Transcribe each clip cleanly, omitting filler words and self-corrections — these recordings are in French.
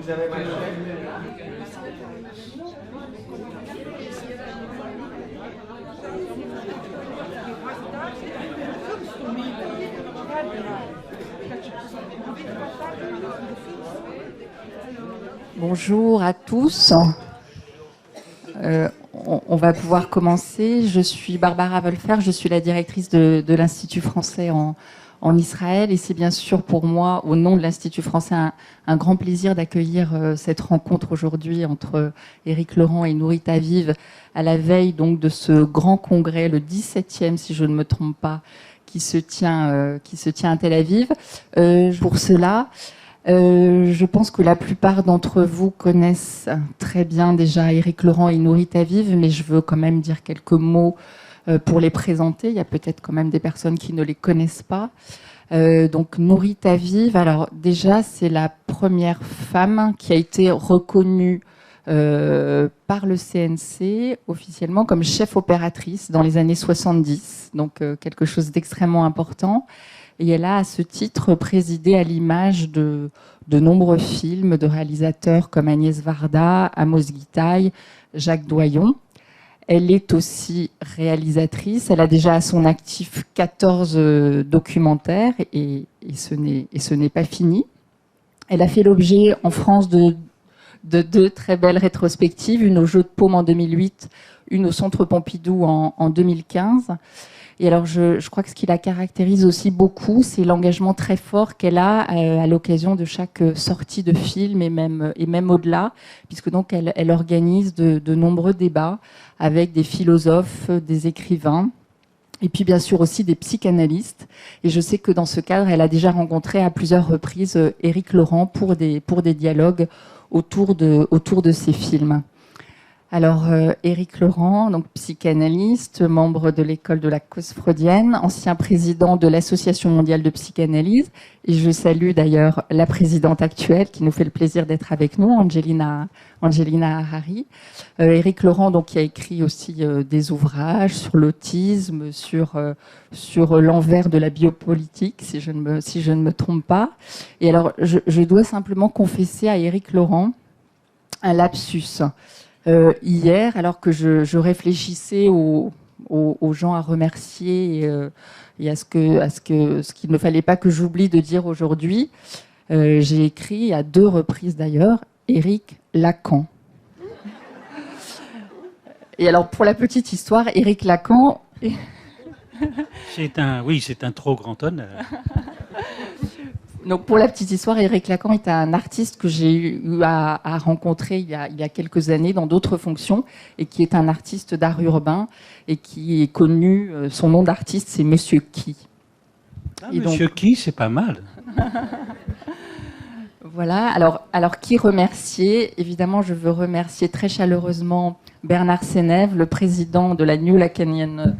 Vous avez mal. Bonjour à tous. On va pouvoir commencer. Je suis Barbara Wolfer, je suis la directrice de l'Institut français en Israël. Et c'est bien sûr pour moi, au nom de l'Institut français, un grand plaisir d'accueillir cette rencontre aujourd'hui entre Éric Laurent et Nourit Aviv à la veille donc de ce grand congrès, le 17e si je ne me trompe pas, qui se tient à Tel Aviv. Pour cela, je pense que la plupart d'entre vous connaissent très bien déjà Éric Laurent et Nourit Aviv, mais je veux quand même dire quelques mots pour les présenter. Il y a peut-être quand même des personnes qui ne les connaissent pas. Donc Nourit Aviv, alors déjà c'est la première femme qui a été reconnue par le CNC officiellement comme chef opératrice dans les années 70, donc quelque chose d'extrêmement important. Et elle a, à ce titre, présidé à l'image de nombreux films de réalisateurs comme Agnès Varda, Amos Gitaï, Jacques Doyon. Elle est aussi réalisatrice. Elle a déjà à son actif 14 documentaires et ce n'est pas fini. Elle a fait l'objet en France de deux très belles rétrospectives, une au Jeu de Paume en 2008, une au Centre Pompidou en 2015. Et alors, je crois que ce qui la caractérise aussi beaucoup, c'est l'engagement très fort qu'elle a à l'occasion de chaque sortie de film et même au-delà, puisque donc elle organise de nombreux débats avec des philosophes, des écrivains, et puis bien sûr aussi des psychanalystes. Et je sais que dans ce cadre, elle a déjà rencontré à plusieurs reprises Éric Laurent pour des dialogues autour de ces films. Alors, Éric Laurent, donc psychanalyste, membre de l'école de la cause freudienne, ancien président de l'Association mondiale de psychanalyse. Et je salue d'ailleurs la présidente actuelle qui nous fait le plaisir d'être avec nous, Angelina Harari. Éric Laurent, donc, qui a écrit aussi des ouvrages sur l'autisme, sur l'envers de la biopolitique, si je ne me trompe pas. Et alors, je dois simplement confesser à Éric Laurent un lapsus. Hier, alors que je réfléchissais aux gens à remercier et à ce qu'il ne fallait pas que j'oublie de dire aujourd'hui, j'ai écrit à 2 reprises d'ailleurs, Éric Lacan. Et alors, pour la petite histoire, Éric Lacan... C'est un trop grand honneur. Donc, pour la petite histoire, Éric Lacan est un artiste que j'ai eu à rencontrer il y a quelques années dans d'autres fonctions et qui est un artiste d'art urbain et qui est connu, son nom d'artiste, c'est Monsieur Qui. Monsieur Qui, c'est pas mal. Voilà, alors qui remercier? Évidemment, je veux remercier très chaleureusement Bernard Senève, le président de la New Lacanian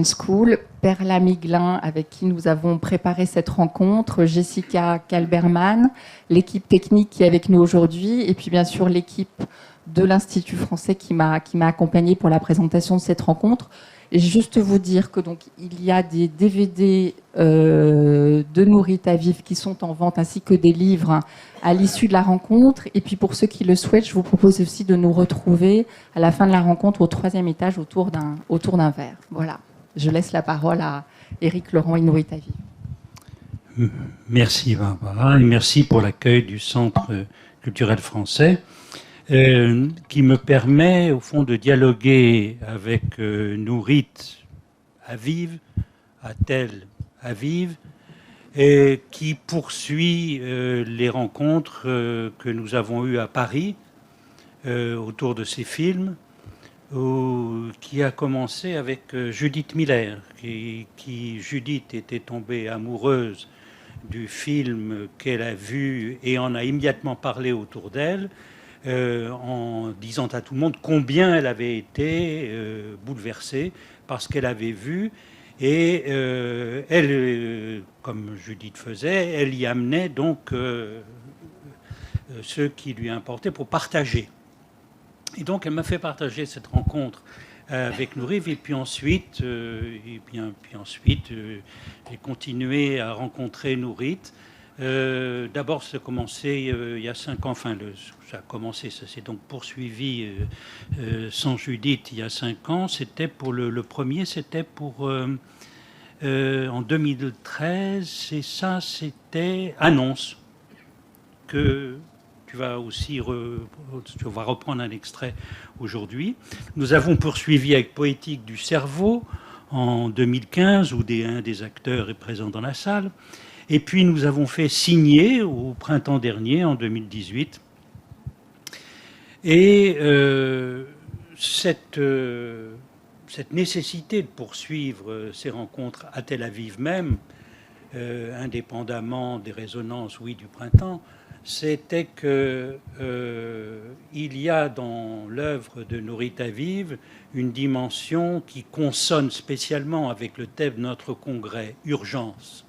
School, Perla Miglin, avec qui nous avons préparé cette rencontre, Jessica Kalberman, l'équipe technique qui est avec nous aujourd'hui, et puis bien sûr l'équipe de l'Institut français qui m'a accompagnée pour la présentation de cette rencontre. Et juste vous dire que donc il y a des DVD de Nourit Aviv qui sont en vente, ainsi que des livres à l'issue de la rencontre. Et puis pour ceux qui le souhaitent, je vous propose aussi de nous retrouver à la fin de la rencontre au 3e étage autour d'un verre. Voilà. Je laisse la parole à Éric Laurent et Nourit Aviv. Merci Barbara et merci pour l'accueil du Centre culturel français qui me permet au fond de dialoguer avec Nourit Aviv, à Tel Aviv, et qui poursuit les rencontres que nous avons eues à Paris autour de ces films, qui a commencé avec Judith Miller, qui Judith était tombée amoureuse du film qu'elle a vu et en a immédiatement parlé autour d'elle, en disant à tout le monde combien elle avait été bouleversée par ce qu'elle avait vu. Et elle, comme Judith faisait, elle y amenait donc ce qui lui importait pour partager. Et donc, elle m'a fait partager cette rencontre avec Nourive. Et puis ensuite, j'ai continué à rencontrer Nourit. D'abord, ça a commencé il y a 5 ans. Enfin, ça a commencé, ça s'est donc poursuivi sans Judith il y a 5 ans. C'était pour le premier, c'était pour en 2013. Et ça, c'était Annonce que tu vas reprendre un extrait aujourd'hui. Nous avons poursuivi avec Poétique du cerveau en 2015, où un des acteurs est présent dans la salle. Et puis nous avons fait Signer au printemps dernier, en 2018. Et cette nécessité de poursuivre ces rencontres à Tel Aviv même, indépendamment des résonances, oui, du printemps, c'était qu'il y a dans l'œuvre de Nourit Aviv une dimension qui consonne spécialement avec le thème de notre congrès, urgence.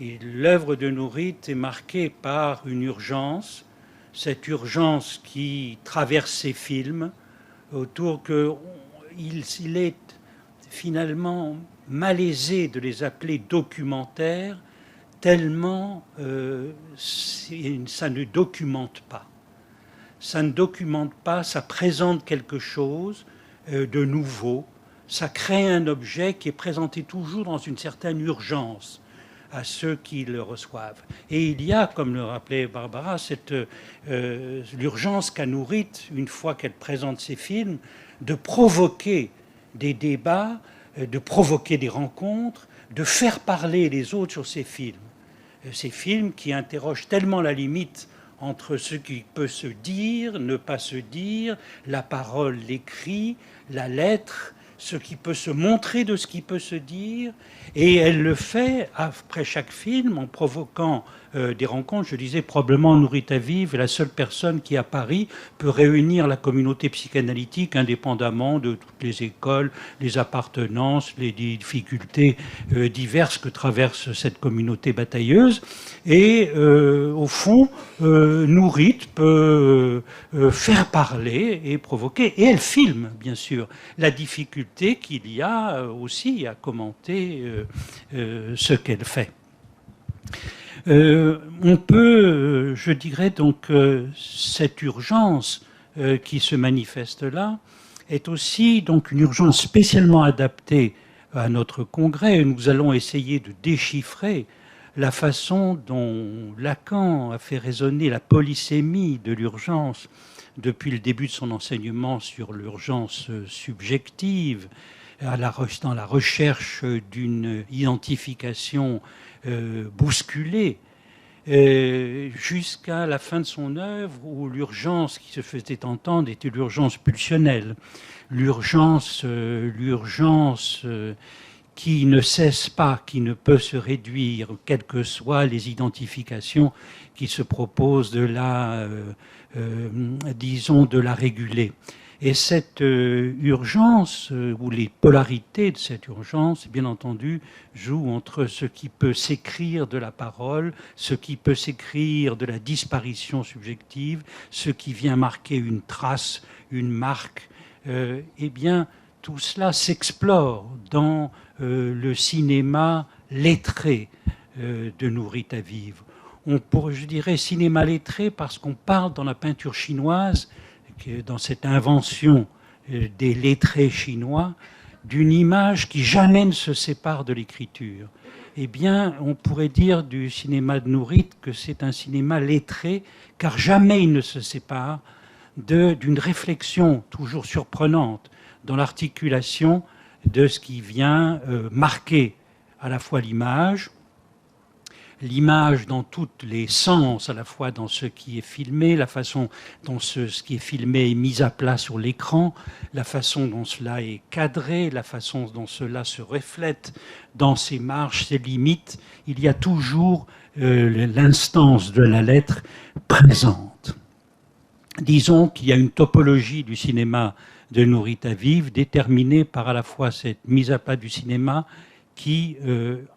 Et l'œuvre de Nourit est marquée par une urgence, cette urgence qui traverse ses films, autour qu'il est finalement malaisé de les appeler documentaires, tellement ça ne documente pas. Ça ne documente pas, ça présente quelque chose de nouveau, ça crée un objet qui est présenté toujours dans une certaine urgence à ceux qui le reçoivent. Et il y a, comme le rappelait Barbara, l'urgence qu'a Nourit, une fois qu'elle présente ses films, de provoquer des débats, de provoquer des rencontres, de faire parler les autres sur ces films. Ces films qui interrogent tellement la limite entre ce qui peut se dire, ne pas se dire, la parole, l'écrit, la lettre, ce qui peut se montrer de ce qui peut se dire. Et elle le fait après chaque film en provoquant des rencontres. Je disais, probablement Nourit Aviv est la seule personne qui à Paris peut réunir la communauté psychanalytique indépendamment de toutes les écoles, les appartenances, les difficultés diverses que traverse cette communauté batailleuse. Et au fond, Nourit peut faire parler et provoquer. Et elle filme, bien sûr, la difficulté qu'il y a aussi à commenter ce qu'elle fait. On peut, je dirais donc, cette urgence qui se manifeste là est aussi donc une urgence spécialement adaptée à notre congrès. Nous allons essayer de déchiffrer la façon dont Lacan a fait résonner la polysémie de l'urgence depuis le début de son enseignement sur l'urgence subjective, dans la recherche d'une identification bousculée, jusqu'à la fin de son œuvre où l'urgence qui se faisait entendre était l'urgence pulsionnelle, l'urgence qui ne cesse pas, qui ne peut se réduire, quelles que soient les identifications qui se proposent de la réguler. Et cette urgence, ou les polarités de cette urgence, bien entendu, jouent entre ce qui peut s'écrire de la parole, ce qui peut s'écrire de la disparition subjective, ce qui vient marquer une trace, une marque. Eh bien, tout cela s'explore dans le cinéma lettré de Nourit Aviv. Je dirais cinéma lettré parce qu'on parle dans la peinture chinoise, dans cette invention des lettrés chinois, d'une image qui jamais ne se sépare de l'écriture. Eh bien, on pourrait dire du cinéma de Nourit que c'est un cinéma lettré, car jamais il ne se sépare d'une réflexion toujours surprenante dans l'articulation de ce qui vient marquer à la fois l'image dans tous les sens, à la fois dans ce qui est filmé, la façon dont ce qui est filmé est mis à plat sur l'écran, la façon dont cela est cadré, la façon dont cela se reflète dans ses marges, ses limites. Il y a toujours l'instance de la lettre présente. Disons qu'il y a une topologie du cinéma de Nourit Aviv déterminée par à la fois cette mise à plat du cinéma qui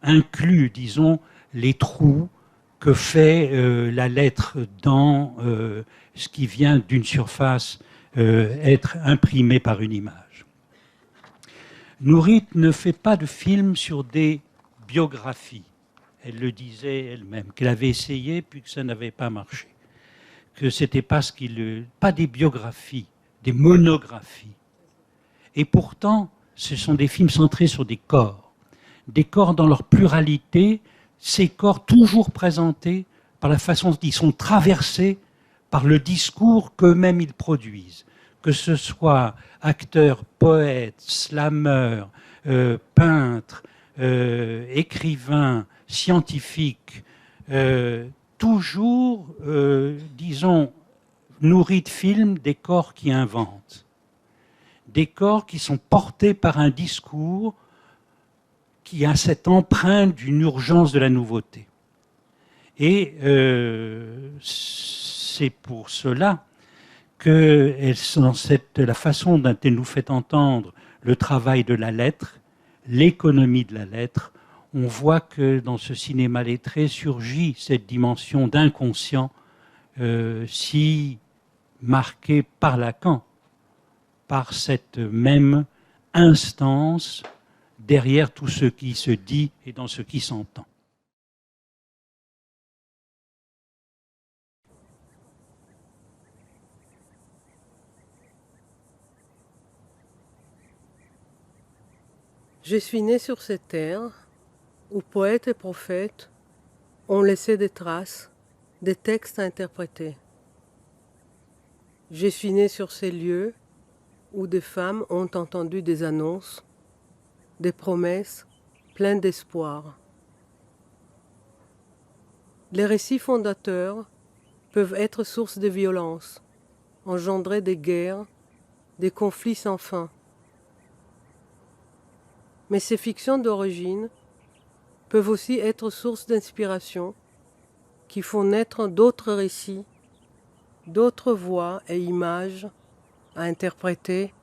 inclut, disons, les trous que fait la lettre dans ce qui vient d'une surface être imprimé par une image. Nourit ne fait pas de film sur des biographies. Elle le disait elle-même, qu'elle avait essayé puis que ça n'avait pas marché. Que c'était pas pas des biographies, des monographies. Et pourtant, ce sont des films centrés sur des corps dans leur pluralité, ces corps toujours présentés par la façon dont ils sont traversés par le discours qu'eux-mêmes ils produisent. Que ce soit acteurs, poètes, slameurs, peintres, écrivains, scientifiques, toujours, disons, nourris de films des corps qui inventent. Des corps qui sont portés par un discours qui a cette empreinte d'une urgence de la nouveauté. Et c'est pour cela que dans la façon dont elle nous fait entendre le travail de la lettre, l'économie de la lettre, on voit que dans ce cinéma lettré surgit cette dimension d'inconscient si marquée par Lacan, par cette même instance derrière tout ce qui se dit et dans ce qui s'entend. Je suis né sur cette terre où poètes et prophètes ont laissé des traces, des textes à interpréter. Je suis né sur ces lieux où des femmes ont entendu des annonces, des promesses pleines d'espoir. Les récits fondateurs peuvent être source de violence, engendrer des guerres, des conflits sans fin. Mais ces fictions d'origine peuvent aussi être source d'inspiration qui font naître d'autres récits, d'autres voix et images à interpréter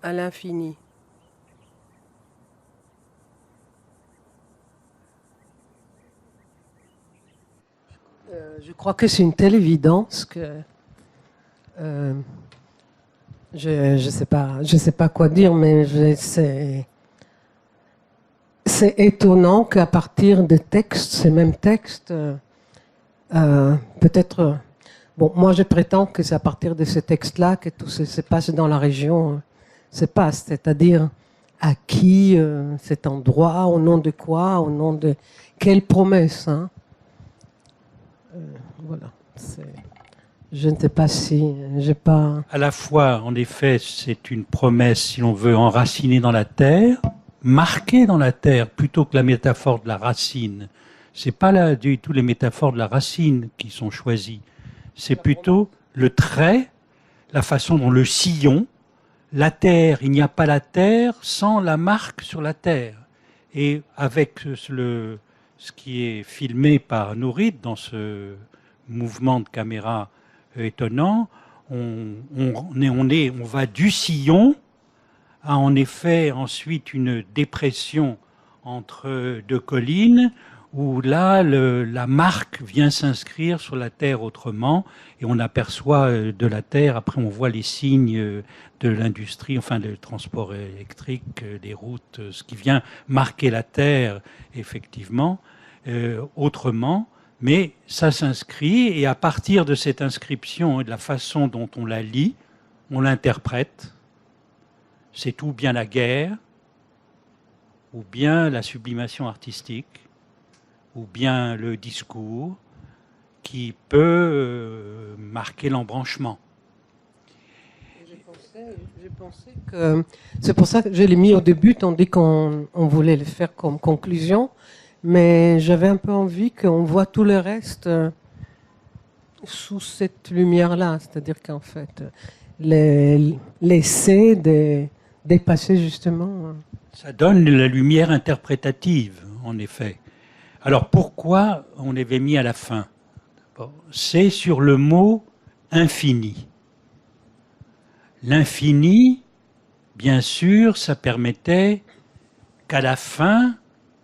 à l'infini. Je crois que c'est une telle évidence que je sais pas quoi dire, mais c'est étonnant qu'à partir de textes, ces mêmes textes, peut-être... Bon, moi je prétends que c'est à partir de ces textes-là que tout se passe dans la région, c'est-à-dire à qui cet endroit, au nom de quoi, au nom de quelle promesse. Hein. Voilà. Je ne sais pas si j'ai pas... À la fois, en effet, c'est une promesse, si l'on veut, enracinée dans la terre, marquée dans la terre, plutôt que la métaphore de la racine. C'est pas là du tout les métaphores de la racine qui sont choisies. C'est plutôt le trait, la façon dont le sillon, la terre, il n'y a pas la terre sans la marque sur la terre. Et avec ce qui est filmé par Nourit dans ce mouvement de caméra étonnant, on va du sillon à en effet ensuite une dépression entre deux collines où là la marque vient s'inscrire sur la terre autrement et on aperçoit de la terre, après on voit les signes de l'industrie, enfin le transport électrique, des routes, ce qui vient marquer la terre effectivement autrement. Mais ça s'inscrit et à partir de cette inscription et de la façon dont on la lit, on l'interprète. C'est ou bien la guerre, ou bien la sublimation artistique, ou bien le discours qui peut marquer l'embranchement. J'ai pensé que c'est pour ça que je l'ai mis au début, tandis qu'on voulait le faire comme conclusion. Mais j'avais un peu envie qu'on voit tout le reste sous cette lumière-là. C'est-à-dire qu'en fait, l'essai de dépasser justement... Ça donne la lumière interprétative, en effet. Alors pourquoi on l'avait mis à la fin? C'est sur le mot infini. L'infini, bien sûr, ça permettait qu'à la fin,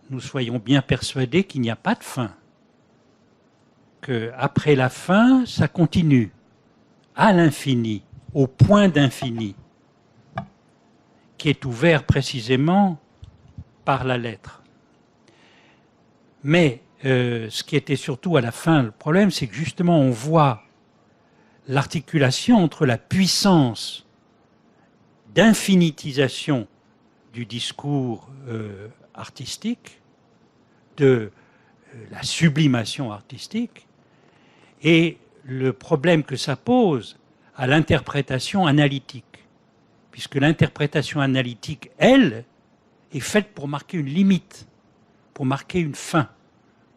nous soyons bien persuadés qu'il n'y a pas de fin. Qu'après la fin, ça continue, à l'infini. au point d'infini qui est ouvert précisément par la lettre. Mais ce qui était surtout à la fin le problème, c'est que justement on voit l'articulation entre la puissance d'infinitisation du discours artistique, de la sublimation artistique, et le problème que ça pose à l'interprétation analytique. Puisque l'interprétation analytique, elle, est faite pour marquer une limite, pour marquer une fin,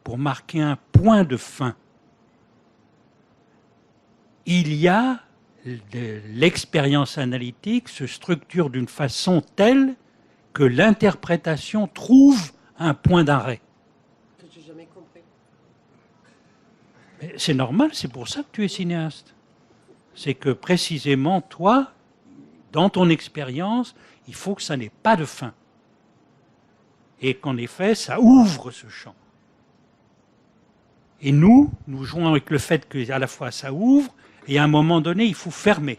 pour marquer un point de fin. Il y a l'expérience analytique se structure d'une façon telle que l'interprétation trouve un point d'arrêt. Je n'ai jamais compris. C'est normal, c'est pour ça que tu es cinéaste. C'est que précisément, toi, dans ton expérience, il faut que ça n'ait pas de fin. Et qu'en effet, ça ouvre ce champ. Et nous jouons avec le fait qu'à la fois ça ouvre, et à un moment donné, il faut fermer.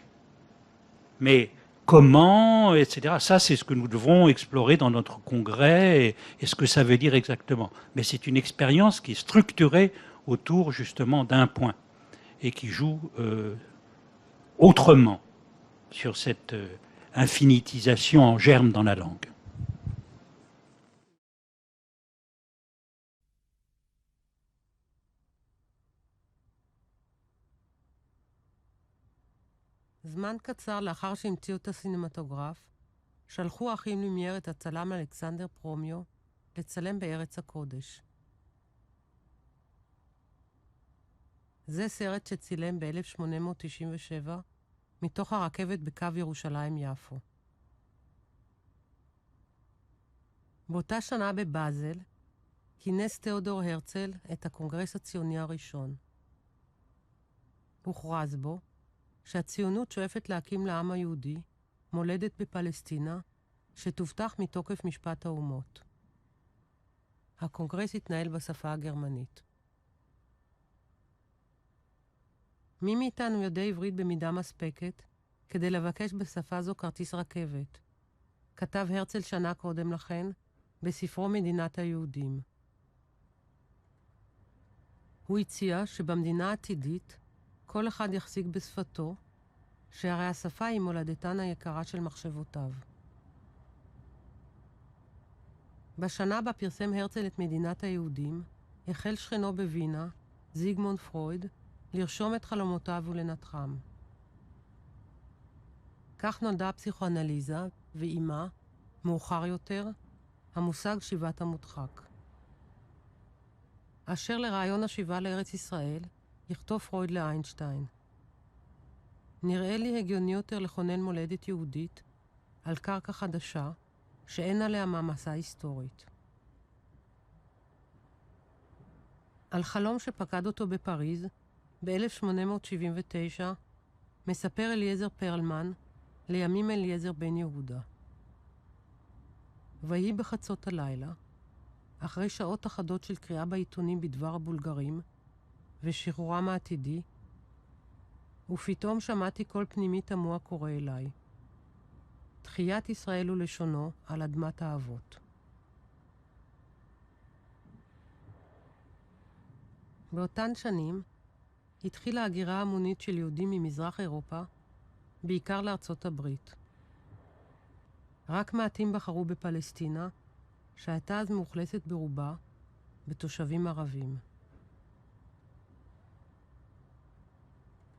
Mais comment, etc., ça c'est ce que nous devrons explorer dans notre congrès, et ce que ça veut dire exactement. Mais c'est une expérience qui est structurée autour justement d'un point, et qui joue autrement sur cette infinitisation en germe dans la langue. זמן קצר לאחר שהמציאו את הסינמטוגרף, שלחו האחים לומייר את הצלם אלכסנדר פרומיו לצלם בארץ הקודש. זה סרט שצילם ב-1897 מתוך הרכבת בקו ירושלים-יפו. באותה שנה בבאזל כינס תיאודור הרצל את הקונגרס הציוני הראשון. הוכרז בו שהציונות שואפת להקים לעם היהודי מולדת בפלסטינה שתובטח מתוקף משפט האומות. הקונגרס התנהל בשפה הגרמנית. מי מאיתנו יודע עברית במידה מספקת כדי לבקש בשפה זו כרטיס רכבת? כתב הרצל שנה קודם לכן בספרו מדינת היהודים. הוא הציע שבמדינה העתידית כל אחד יחזיק בשפתו, שהרי השפה היא מולדתן היקרה של מחשבותיו. בשנה בה פרסם הרצל את מדינת היהודים, החל שכנו בווינה, זיגמונד פרויד, לרשום את חלומותיו ולנתחם. כך נולדה הפסיכואנליזה, ועימה, מאוחר יותר, המושג שיבת המודחק. אשר לרעיון השיבה לארץ ישראל, יכתוב פרויד לאיינשטיין. נראה לי הגיוני יותר לכונן מולדת יהודית על קרקע חדשה שאין עליה מעמסה היסטורית. על חלום שפקד אותו בפריז ב-1879 מספר אליעזר פרלמן לימים אליעזר בן יהודה. ויהי בחצות הלילה, אחרי שעות אחדות של קריאה בעיתונים בדבר הבולגרים ושחרורם העתידי, ופתאום שמעתי קול פנימי תמוה קורא אליי. תחיית ישראל ולשונו על אדמת האבות. באותן שנים התחילה ההגירה המונית של יהודים ממזרח אירופה, בעיקר לארצות הברית. רק מעטים בחרו בפלסטינה, שהייתה אז מאוכלסת ברובה בתושבים ערבים.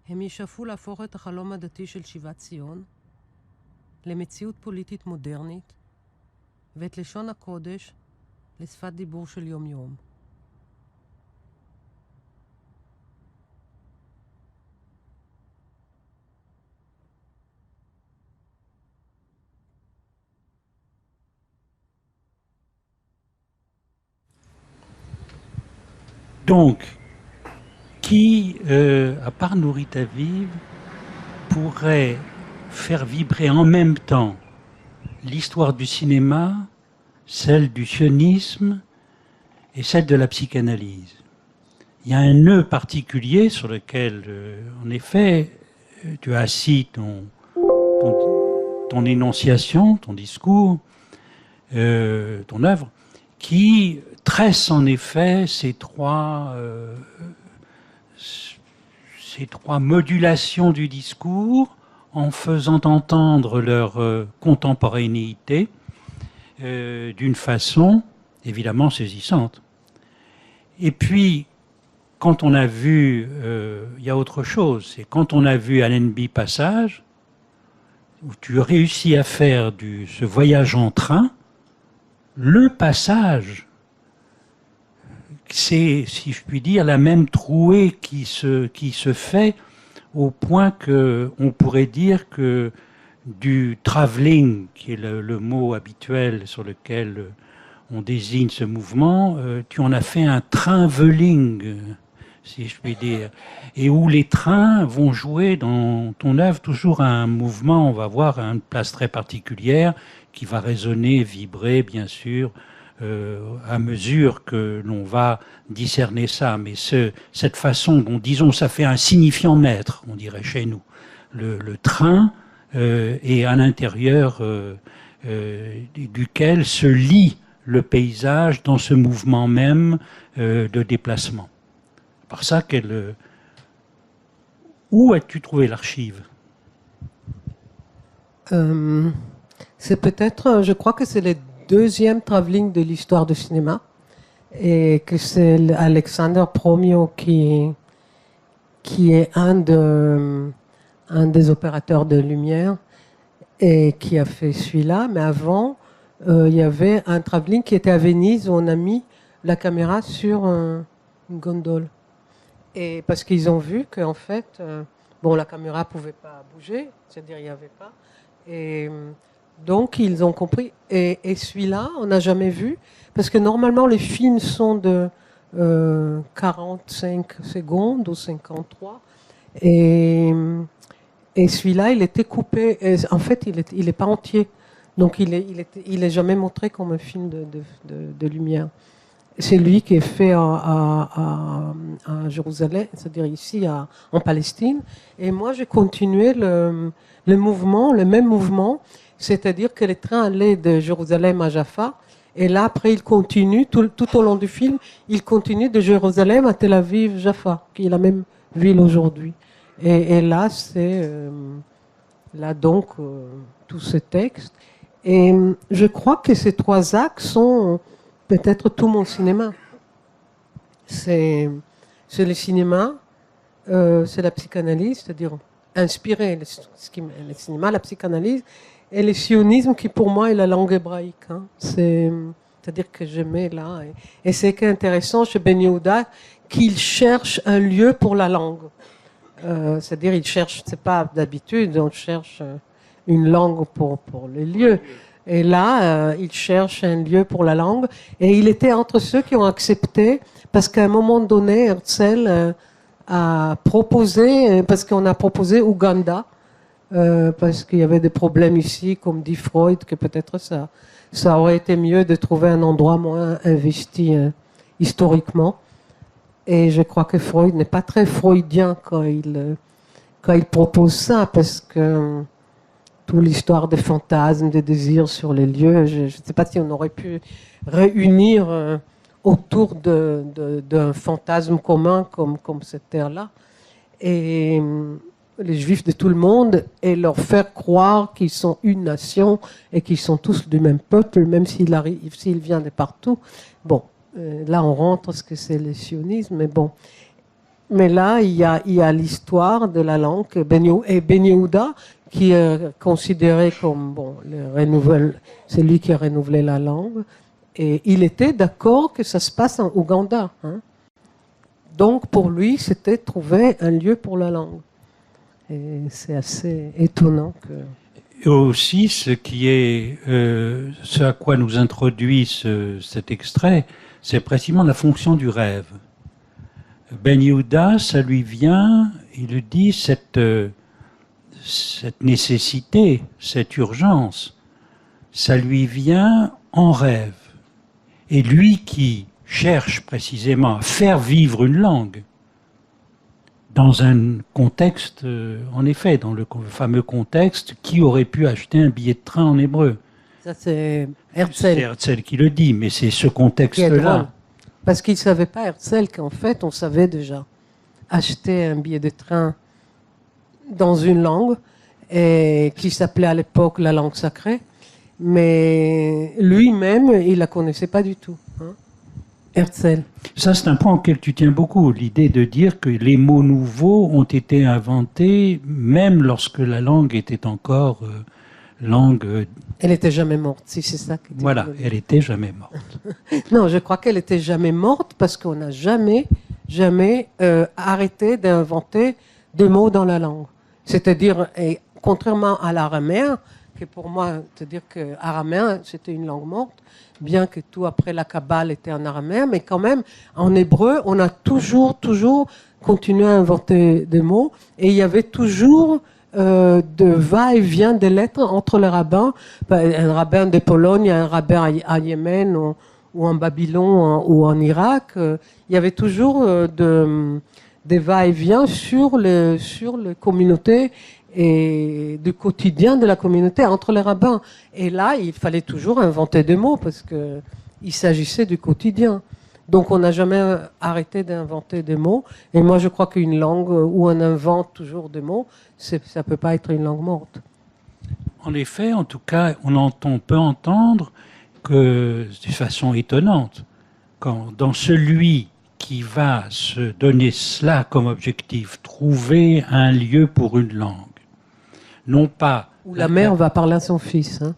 הם ישאפו להפוך את החלום הדתי של שיבת ציון למציאות פוליטית מודרנית, ואת לשון הקודש לשפת דיבור של יום-יום. Donc, qui, à part Nourit Aviv, pourrait faire vibrer en même temps l'histoire du cinéma, celle du sionisme et celle de la psychanalyse. Il y a un nœud particulier sur lequel, en effet, tu as assis ton ton énonciation, ton discours, ton œuvre, qui tresse en effet ces trois modulations du discours en faisant entendre leur contemporanéité d'une façon évidemment saisissante. Et puis, quand on a vu, il y a autre chose, c'est quand on a vu Allenby Passage, où tu réussis à faire ce voyage en train, le passage, c'est, si je puis dire, la même trouée qui se fait au point qu'on pourrait dire que du travelling, qui est le mot habituel sur lequel on désigne ce mouvement, tu en as fait un travelling, si je puis dire, et où les trains vont jouer dans ton œuvre toujours un mouvement, on va voir, à une place très particulière, qui va résonner, vibrer, bien sûr, à mesure que l'on va discerner ça. Mais cette façon dont, disons, ça fait un signifiant maître, on dirait chez nous. Le train est à l'intérieur duquel se lie le paysage dans ce mouvement même de déplacement. Par ça où as-tu trouvé l'archive? C'est peut-être, je crois que c'est le deuxième travelling de l'histoire du cinéma et que c'est Alexander Promio qui est un des opérateurs de lumière et qui a fait celui-là. Mais avant, il y avait un travelling qui était à Venise où on a mis la caméra sur une gondole. Et parce qu'ils ont vu qu'en fait, la caméra pouvait pas bouger, c'est-à-dire il n'y avait pas. Et donc ils ont compris. Et celui-là, on n'a jamais vu, parce que normalement les films sont de 45 secondes ou 53. Et celui-là, il était coupé. Et en fait, il est pas entier. Donc il est jamais montré comme un film de lumière. C'est lui qui est fait à Jérusalem, c'est-à-dire ici en Palestine. Et moi, j'ai continué le mouvement, le même mouvement, c'est-à-dire que les trains allaient de Jérusalem à Jaffa. Et là, après, il continue, tout au long du film, il continue de Jérusalem à Tel Aviv, Jaffa, qui est la même ville aujourd'hui. Et là, c'est là donc tous ces textes. Et je crois que ces trois actes sont peut-être tout mon cinéma. C'est le cinéma, c'est la psychanalyse, c'est-à-dire inspirer le cinéma, la psychanalyse, et le sionisme qui pour moi est la langue hébraïque. Hein. C'est-à-dire que je mets là. Et c'est intéressant chez Ben Yehuda qu'il cherche un lieu pour la langue. C'est-à-dire il cherche, c'est pas d'habitude, on cherche une langue pour les lieux. Et là, il cherche un lieu pour la langue. Et il était entre ceux qui ont accepté, parce qu'à un moment donné, Herzl a proposé, parce qu'on a proposé Ouganda, parce qu'il y avait des problèmes ici, comme dit Freud, que peut-être ça aurait été mieux de trouver un endroit moins investi historiquement. Et je crois que Freud n'est pas très freudien quand il propose ça, parce que toute l'histoire des fantasmes, des désirs sur les lieux, je ne sais pas si on aurait pu réunir autour d'un fantasme commun comme cette terre-là, et les Juifs de tout le monde, et leur faire croire qu'ils sont une nation et qu'ils sont tous du même peuple, même s'il vient de partout. Bon, là on rentre ce que c'est le sionisme, mais bon. Mais là, il y a l'histoire de la langue, et Ben Yehuda, qui est considéré comme c'est lui qui a renouvelé la langue, et il était d'accord que ça se passe en Ouganda. Hein. Donc pour lui, c'était trouver un lieu pour la langue. Et c'est assez étonnant que... Et aussi, ce à quoi nous introduit cet extrait, c'est précisément la fonction du rêve. Ben Yehuda, ça lui vient, il le dit, cette nécessité, cette urgence, ça lui vient en rêve. Et lui qui cherche précisément à faire vivre une langue, dans un contexte, en effet, dans le fameux contexte, qui aurait pu acheter un billet de train en hébreu? Ça, c'est C'est Herzl Herzl qui le dit, mais c'est ce qui est drôle. contexte-là. Parce qu'il ne savait pas, Herzl, qu'en fait, on savait déjà acheter un billet de train dans une langue et qui s'appelait à l'époque la langue sacrée. Mais lui-même, il ne la connaissait pas du tout. Hein, Herzl. Ça, c'est un point auquel tu tiens beaucoup, l'idée de dire que les mots nouveaux ont été inventés même lorsque la langue était encore langue. Elle n'était jamais morte, si c'est ça. Que tu Voilà, voulais dire. elle était jamais morte. Non, je crois qu'elle n'était jamais morte parce qu'on n'a jamais arrêté d'inventer des mots dans la langue. C'est-à-dire, et contrairement à l'araméen, que pour moi, c'est-à-dire que araméen, c'était une langue morte, bien que tout après la Kabbale était en araméen, mais quand même, en hébreu, on a toujours continué à inventer des mots, et il y avait toujours de va-et-vient des lettres entre les rabbins, un rabbin de Pologne, un rabbin à Yémen, ou en Babylone, ou en Irak, il y avait toujours des va-et-vient sur les communautés et du quotidien de la communauté entre les rabbins. Et là, il fallait toujours inventer des mots parce qu'il s'agissait du quotidien. Donc on n'a jamais arrêté d'inventer des mots. Et moi, je crois qu'une langue où on invente toujours des mots, ça ne peut pas être une langue morte. En effet, en tout cas, on peut entendre que, de façon étonnante, quand dans celui qui va se donner cela comme objectif, trouver un lieu pour une langue, non pas... Où la mère va parler à son fils. Hein.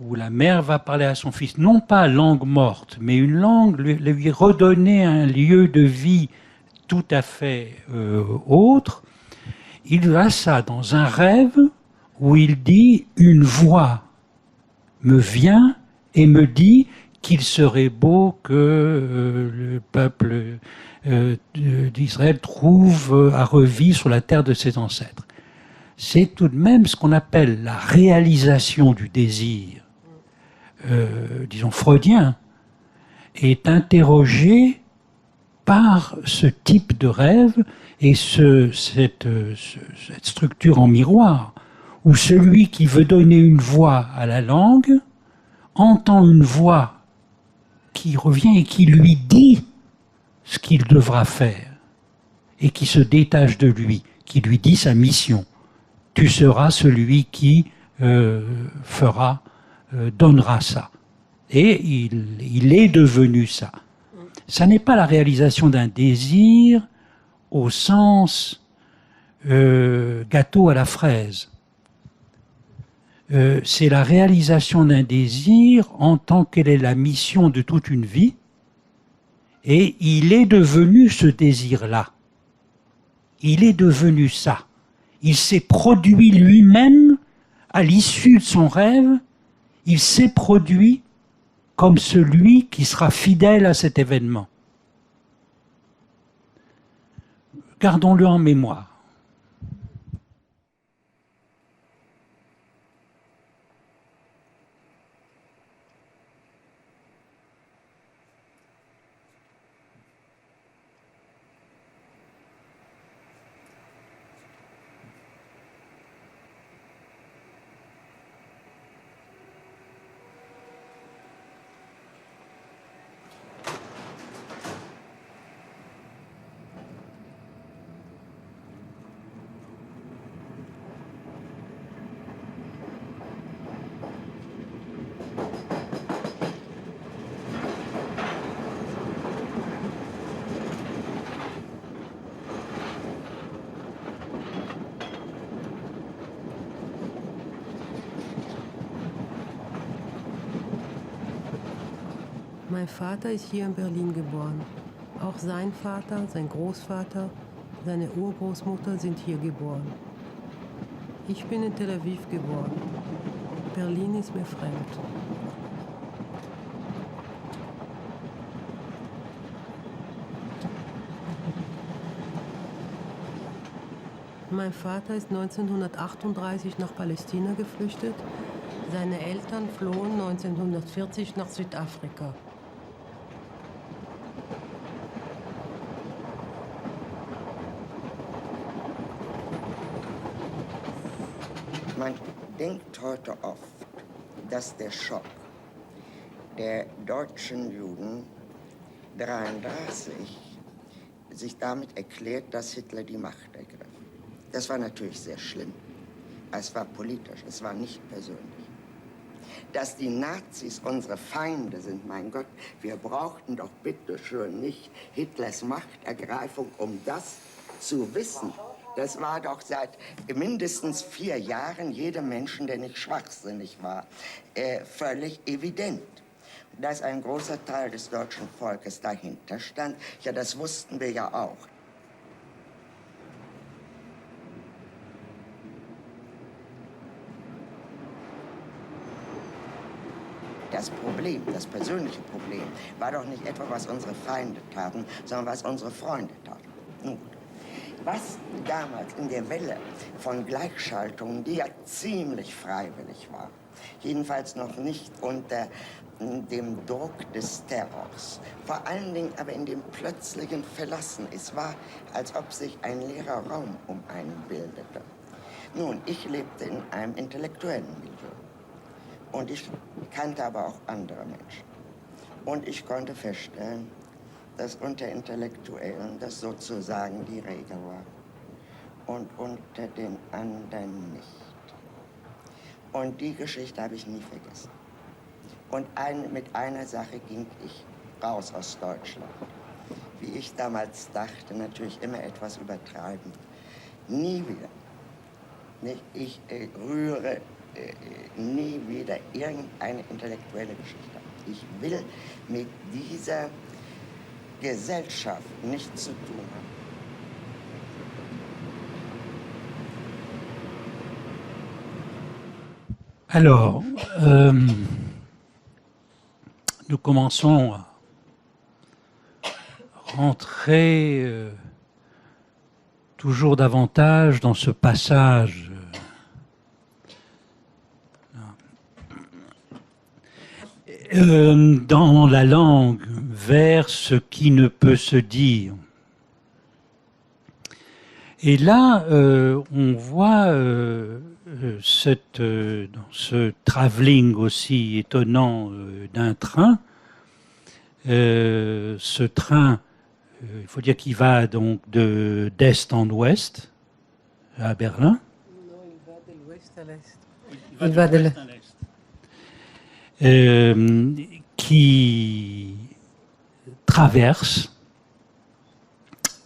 Où la mère va parler à son fils, non pas langue morte, mais une langue, lui redonner un lieu de vie tout à fait autre. Il a ça dans un rêve où il dit « une voix me vient et me dit qu'il serait beau que le peuple d'Israël trouve à revivre sur la terre de ses ancêtres ». C'est tout de même ce qu'on appelle la réalisation du désir, disons freudien, est interrogé par ce type de rêve et cette structure en miroir, où celui qui veut donner une voix à la langue entend une voix qui revient et qui lui dit ce qu'il devra faire, et qui se détache de lui, qui lui dit sa mission. Tu seras celui qui donnera ça. Et il est devenu ça. Ça n'est pas la réalisation d'un désir au sens gâteau à la fraise. C'est la réalisation d'un désir en tant qu'elle est la mission de toute une vie, et il est devenu ce désir-là. Il est devenu ça. Il s'est produit lui-même à l'issue de son rêve, il s'est produit comme celui qui sera fidèle à cet événement. Gardons-le en mémoire. Mein Vater ist hier in Berlin geboren. Auch sein Vater, sein Großvater, seine Urgroßmutter sind hier geboren. Ich bin in Tel Aviv geboren. Berlin ist mir fremd. Mein Vater ist 1938 nach Palästina geflüchtet. Seine Eltern flohen 1940 nach Südafrika. denkt heute oft, dass der Schock der deutschen Juden 1933 sich damit erklärt, dass Hitler die Macht ergriff. Das war natürlich sehr schlimm. Es war politisch, es war nicht persönlich. Dass die Nazis unsere Feinde sind, mein Gott, wir brauchten doch bitte schön nicht Hitlers Machtergreifung, um das zu wissen. Das war doch seit mindestens 4 Jahren jedem Menschen, der nicht schwachsinnig war, völlig evident. Dass ein großer Teil des deutschen Volkes dahinter stand, ja, das wussten wir ja auch. Das Problem, das persönliche Problem, war doch nicht etwa, was unsere Feinde taten, sondern was unsere Freunde taten. Nun gut. Was damals in der Welle von Gleichschaltungen, die ja ziemlich freiwillig war, jedenfalls noch nicht unter dem Druck des Terrors, vor allen Dingen aber in dem plötzlichen Verlassen. Es war, als ob sich ein leerer Raum um einen bildete. Nun, ich lebte in einem intellektuellen Milieu. Und ich kannte aber auch andere Menschen. Und ich konnte feststellen, dass unter Intellektuellen das sozusagen die Regel war. Und unter den anderen nicht. Und die Geschichte habe ich nie vergessen. Und mit einer Sache ging ich raus aus Deutschland. Wie ich damals dachte, natürlich immer etwas übertreibend. Nie wieder. Ich rühre nie wieder irgendeine intellektuelle Geschichte an. Ich will mit dieser Gesellschaft nichts zu tun haben. Alors, nous commençons à rentrer toujours davantage dans ce passage dans la langue vers ce qui ne peut se dire. Et là, on voit dans ce travelling aussi étonnant d'un train, ce train, il faut dire qu'il va donc d'est en ouest à Berlin. Non, il va de l'ouest à l'est. Il va de l'est à l'est. Qui traverse.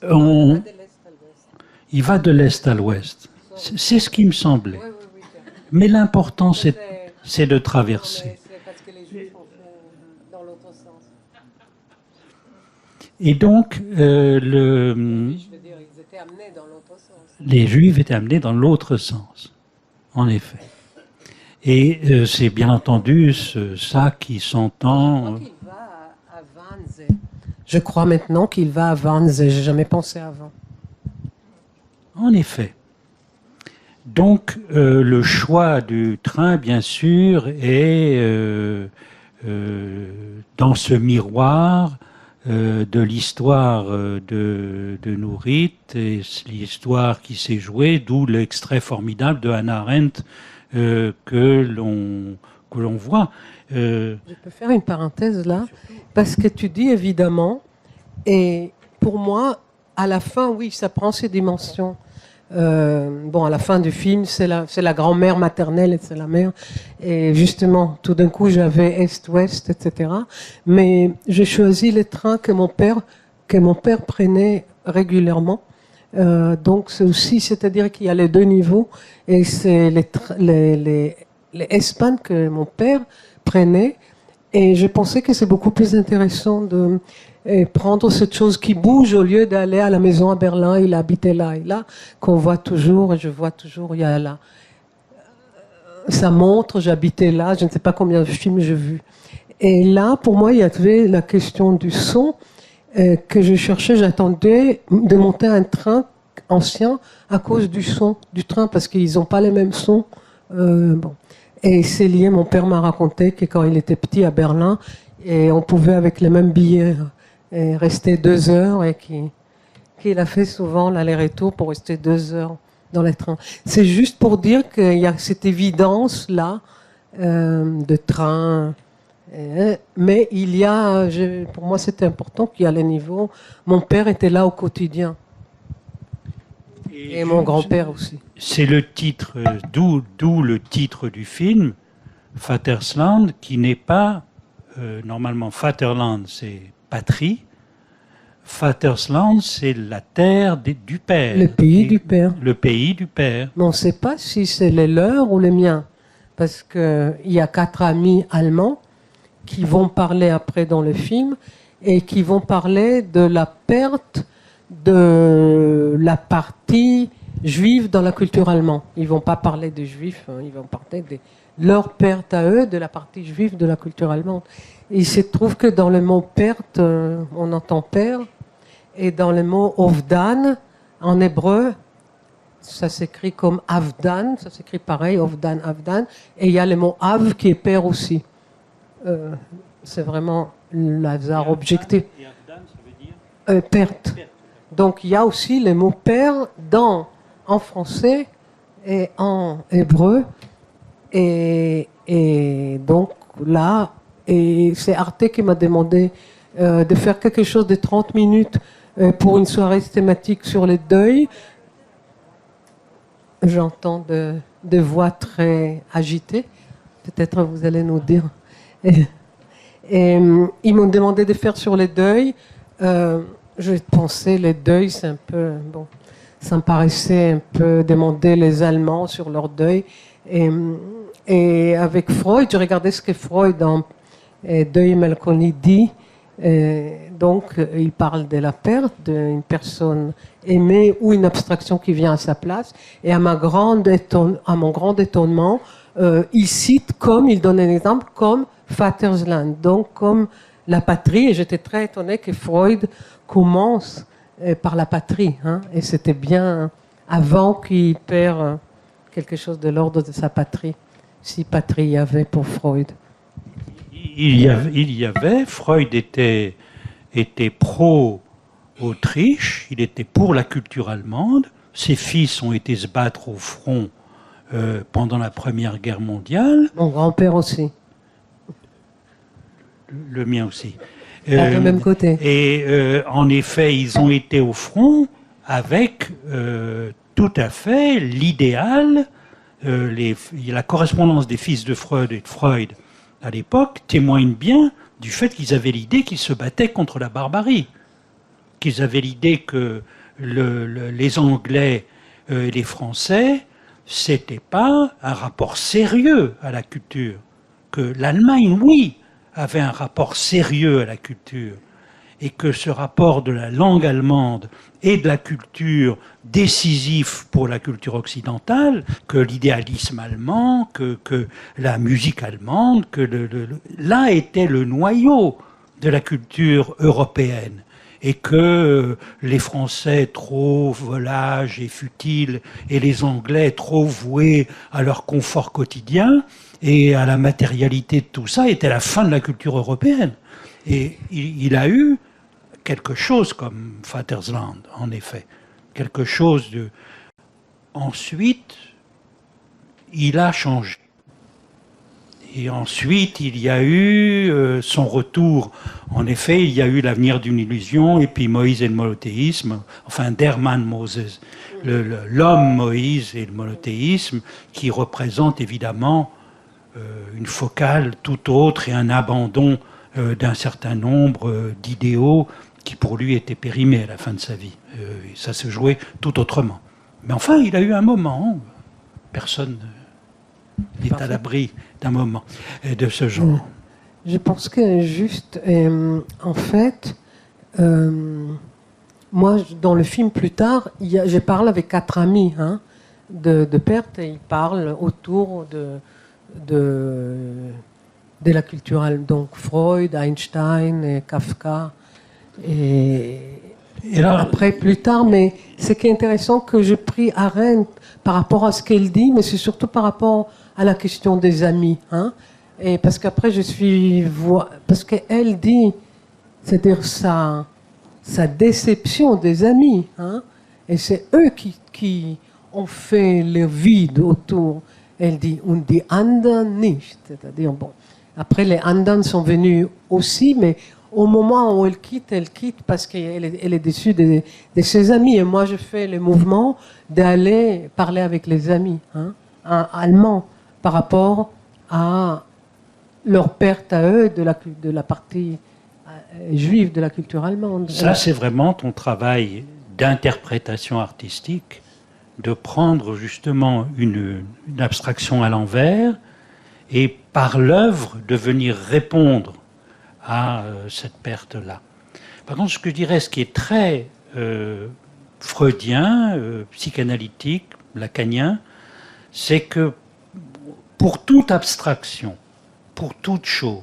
Il va de l'est à l'ouest. C'est ce qui me semblait. Mais l'important, c'est de traverser. Parce que les Juifs ont fait dans l'autre sens. Et donc, Je veux dire, ils étaient amenés dans l'autre sens. les Juifs étaient amenés dans l'autre sens, en effet. Et c'est bien entendu ça qui s'entend. Je crois maintenant qu'il va à Wannsee. J'ai jamais pensé avant. En effet. Donc, le choix du train, bien sûr, est dans ce miroir de l'histoire de Nourit et l'histoire qui s'est jouée, d'où l'extrait formidable de Hannah Arendt que l'on voit. Je peux faire une parenthèse là, parce que tu dis évidemment, et pour moi, à la fin, oui, ça prend ses dimensions. Bon, à la fin du film, c'est la grand-mère maternelle et c'est la mère. Et justement, tout d'un coup, j'avais Est-Ouest, etc. Mais j'ai choisi les trains que mon père prenait régulièrement. Donc c'est aussi, c'est-à-dire qu'il y a les deux niveaux, et c'est les S-Bahn que mon père prenait. Et je pensais que c'est beaucoup plus intéressant de prendre cette chose qui bouge au lieu d'aller à la maison à Berlin. Il habitait là et là, qu'on voit toujours, et je vois toujours, il y a là. Ça montre, j'habitais là, je ne sais pas combien de films j'ai vus. Et là, pour moi, il y avait la question du son que je cherchais. J'attendais de monter un train ancien à cause du son du train, parce qu'ils n'ont pas les mêmes sons. Bon. Et c'est lié, mon père m'a raconté que quand il était petit à Berlin, et on pouvait avec les mêmes billets rester 2 heures, et qu'il a fait souvent l'aller-retour pour rester 2 heures dans les trains. C'est juste pour dire qu'il y a cette évidence-là de train. Mais il y a, pour moi c'était important qu'il y a les niveaux. Mon père était là au quotidien. Et mon grand-père aussi. C'est le titre, d'où le titre du film, Vatersland, qui n'est pas, normalement Vaterland c'est patrie, Vatersland c'est la terre du père. Le pays du père. Le pays du père. Mais on ne sait pas si c'est les leurs ou les miens. Parce qu'il y a 4 amis allemands qui vont parler après dans le film et qui vont parler de la perte de la partie juive dans la culture allemande. Ils vont pas parler des juifs, hein, ils vont parler de leur perte à eux de la partie juive de la culture allemande. Et il se trouve que dans le mot perte, on entend père, et dans le mot ovdan, en hébreu, ça s'écrit comme avdan, ça s'écrit pareil, ovdan, avdan, et il y a le mot av qui est père aussi. C'est vraiment le hasard objectif. Et Avdan, ça veut dire Perte. Donc il y a aussi le mot père en français et en hébreu. Et donc là, et c'est Arte qui m'a demandé de faire quelque chose de 30 minutes pour une soirée thématique sur les deuils. J'entends de voix très agitées. Peut-être vous allez nous dire. Et ils m'ont demandé de faire sur les deuils. Je pensais les deuils, c'est un peu bon. Ça me paraissait un peu demander les Allemands sur leur deuil. Et avec Freud, je regardais ce que Freud dans Deuil et Mélancolie dit. Donc, il parle de la perte d'une personne aimée ou une abstraction qui vient à sa place. Et à mon grand étonnement, il cite comme, il donne un exemple, comme Vatersland, donc comme la patrie. Et j'étais très étonnée que Freud commence par la patrie. Hein, et c'était bien avant qu'il perd quelque chose de l'ordre de sa patrie, si patrie il y avait pour Freud. Il y avait, Freud était pro-Autriche, il était pour la culture allemande, ses fils ont été se battre au front pendant la Première Guerre mondiale. Mon grand-père aussi. Le mien aussi. Du même côté. Et en effet, ils ont été au front avec tout à fait l'idéal, la correspondance des fils de Freud et de Freud à l'époque témoigne bien du fait qu'ils avaient l'idée qu'ils se battaient contre la barbarie, qu'ils avaient l'idée que les Anglais et les Français, c'était pas un rapport sérieux à la culture, que l'Allemagne, oui, avait un rapport sérieux à la culture, et que ce rapport de la langue allemande et de la culture décisif pour la culture occidentale, que l'idéalisme allemand, que la musique allemande, là était le noyau de la culture européenne. Et que les Français trop volages et futiles et les Anglais trop voués à leur confort quotidien et à la matérialité de tout ça était la fin de la culture européenne. Et il a eu quelque chose comme Vatersland, en effet. Quelque chose de... Ensuite, il a changé. Et ensuite, il y a eu son retour. En effet, il y a eu l'avenir d'une illusion, et puis Moïse et le monothéisme, enfin, der Mann Moses, l'homme Moïse et le monothéisme, qui représentent évidemment une focale tout autre et un abandon d'un certain nombre d'idéaux qui pour lui étaient périmés à la fin de sa vie. Et ça se jouait tout autrement. Mais enfin, il a eu un moment, personne n'est à l'abri d'un moment de ce genre. Je pense que juste, en fait, moi, dans le film plus tard, je parle avec 4 amis de perte et ils parlent autour de la culture, donc Freud, Einstein, et Kafka. Et là, après, plus tard, mais ce qui est intéressant que j'ai pris Arendt par rapport à ce qu'elle dit, mais c'est surtout par rapport à la question des amis. Et parce qu'après, parce qu'elle dit, c'est-à-dire sa déception des amis. Et c'est eux qui on fait le vide autour. Elle dit « und die anderen nicht », c'est-à-dire, bon, après les anderen sont venus aussi, mais au moment où elle quitte parce qu'elle est déçue de ses amis. Et moi, je fais le mouvement d'aller parler avec les amis allemands par rapport à leur perte à eux de la partie juive de la culture allemande. Ça, c'est vraiment ton travail d'interprétation artistique, de prendre justement une abstraction à l'envers et par l'œuvre de venir répondre à cette perte-là. Par contre, ce que je dirais, ce qui est très freudien, psychanalytique, lacanien, c'est que pour toute abstraction, pour toute chose,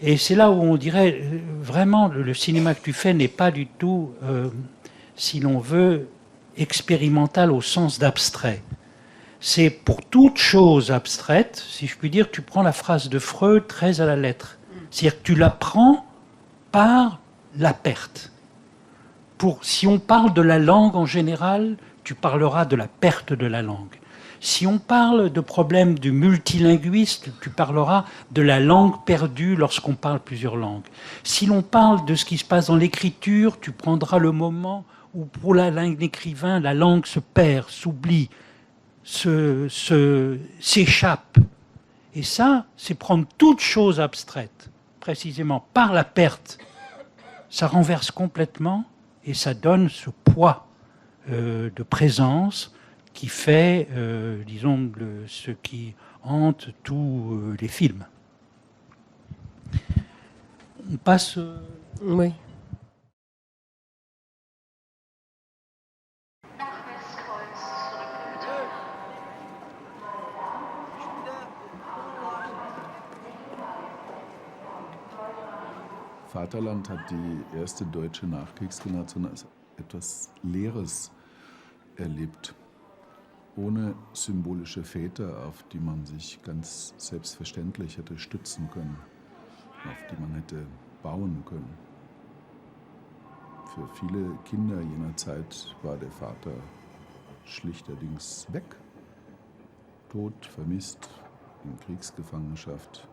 et c'est là où on dirait vraiment le cinéma que tu fais n'est pas du tout, si l'on veut, expérimental au sens d'abstrait. C'est pour toute chose abstraite, si je puis dire, tu prends la phrase de Freud très à la lettre. C'est-à-dire que tu la prends par la perte. Si on parle de la langue en général, tu parleras de la perte de la langue. Si on parle de problème du multilinguiste, tu parleras de la langue perdue lorsqu'on parle plusieurs langues. Si l'on parle de ce qui se passe dans l'écriture, tu prendras le moment où pour l'écrivain, la langue se perd, s'oublie, s'échappe. Et ça, c'est prendre toute chose abstraite, précisément par la perte. Ça renverse complètement et ça donne ce poids de présence qui fait, disons, ce qui hante tous les films. On passe... Oui. Vaterland hat die erste deutsche Nachkriegsgeneration als etwas Leeres erlebt. Ohne symbolische Väter, auf die man sich ganz selbstverständlich hätte stützen können, auf die man hätte bauen können. Für viele Kinder jener Zeit war der Vater schlichterdings weg, tot, vermisst, in Kriegsgefangenschaft.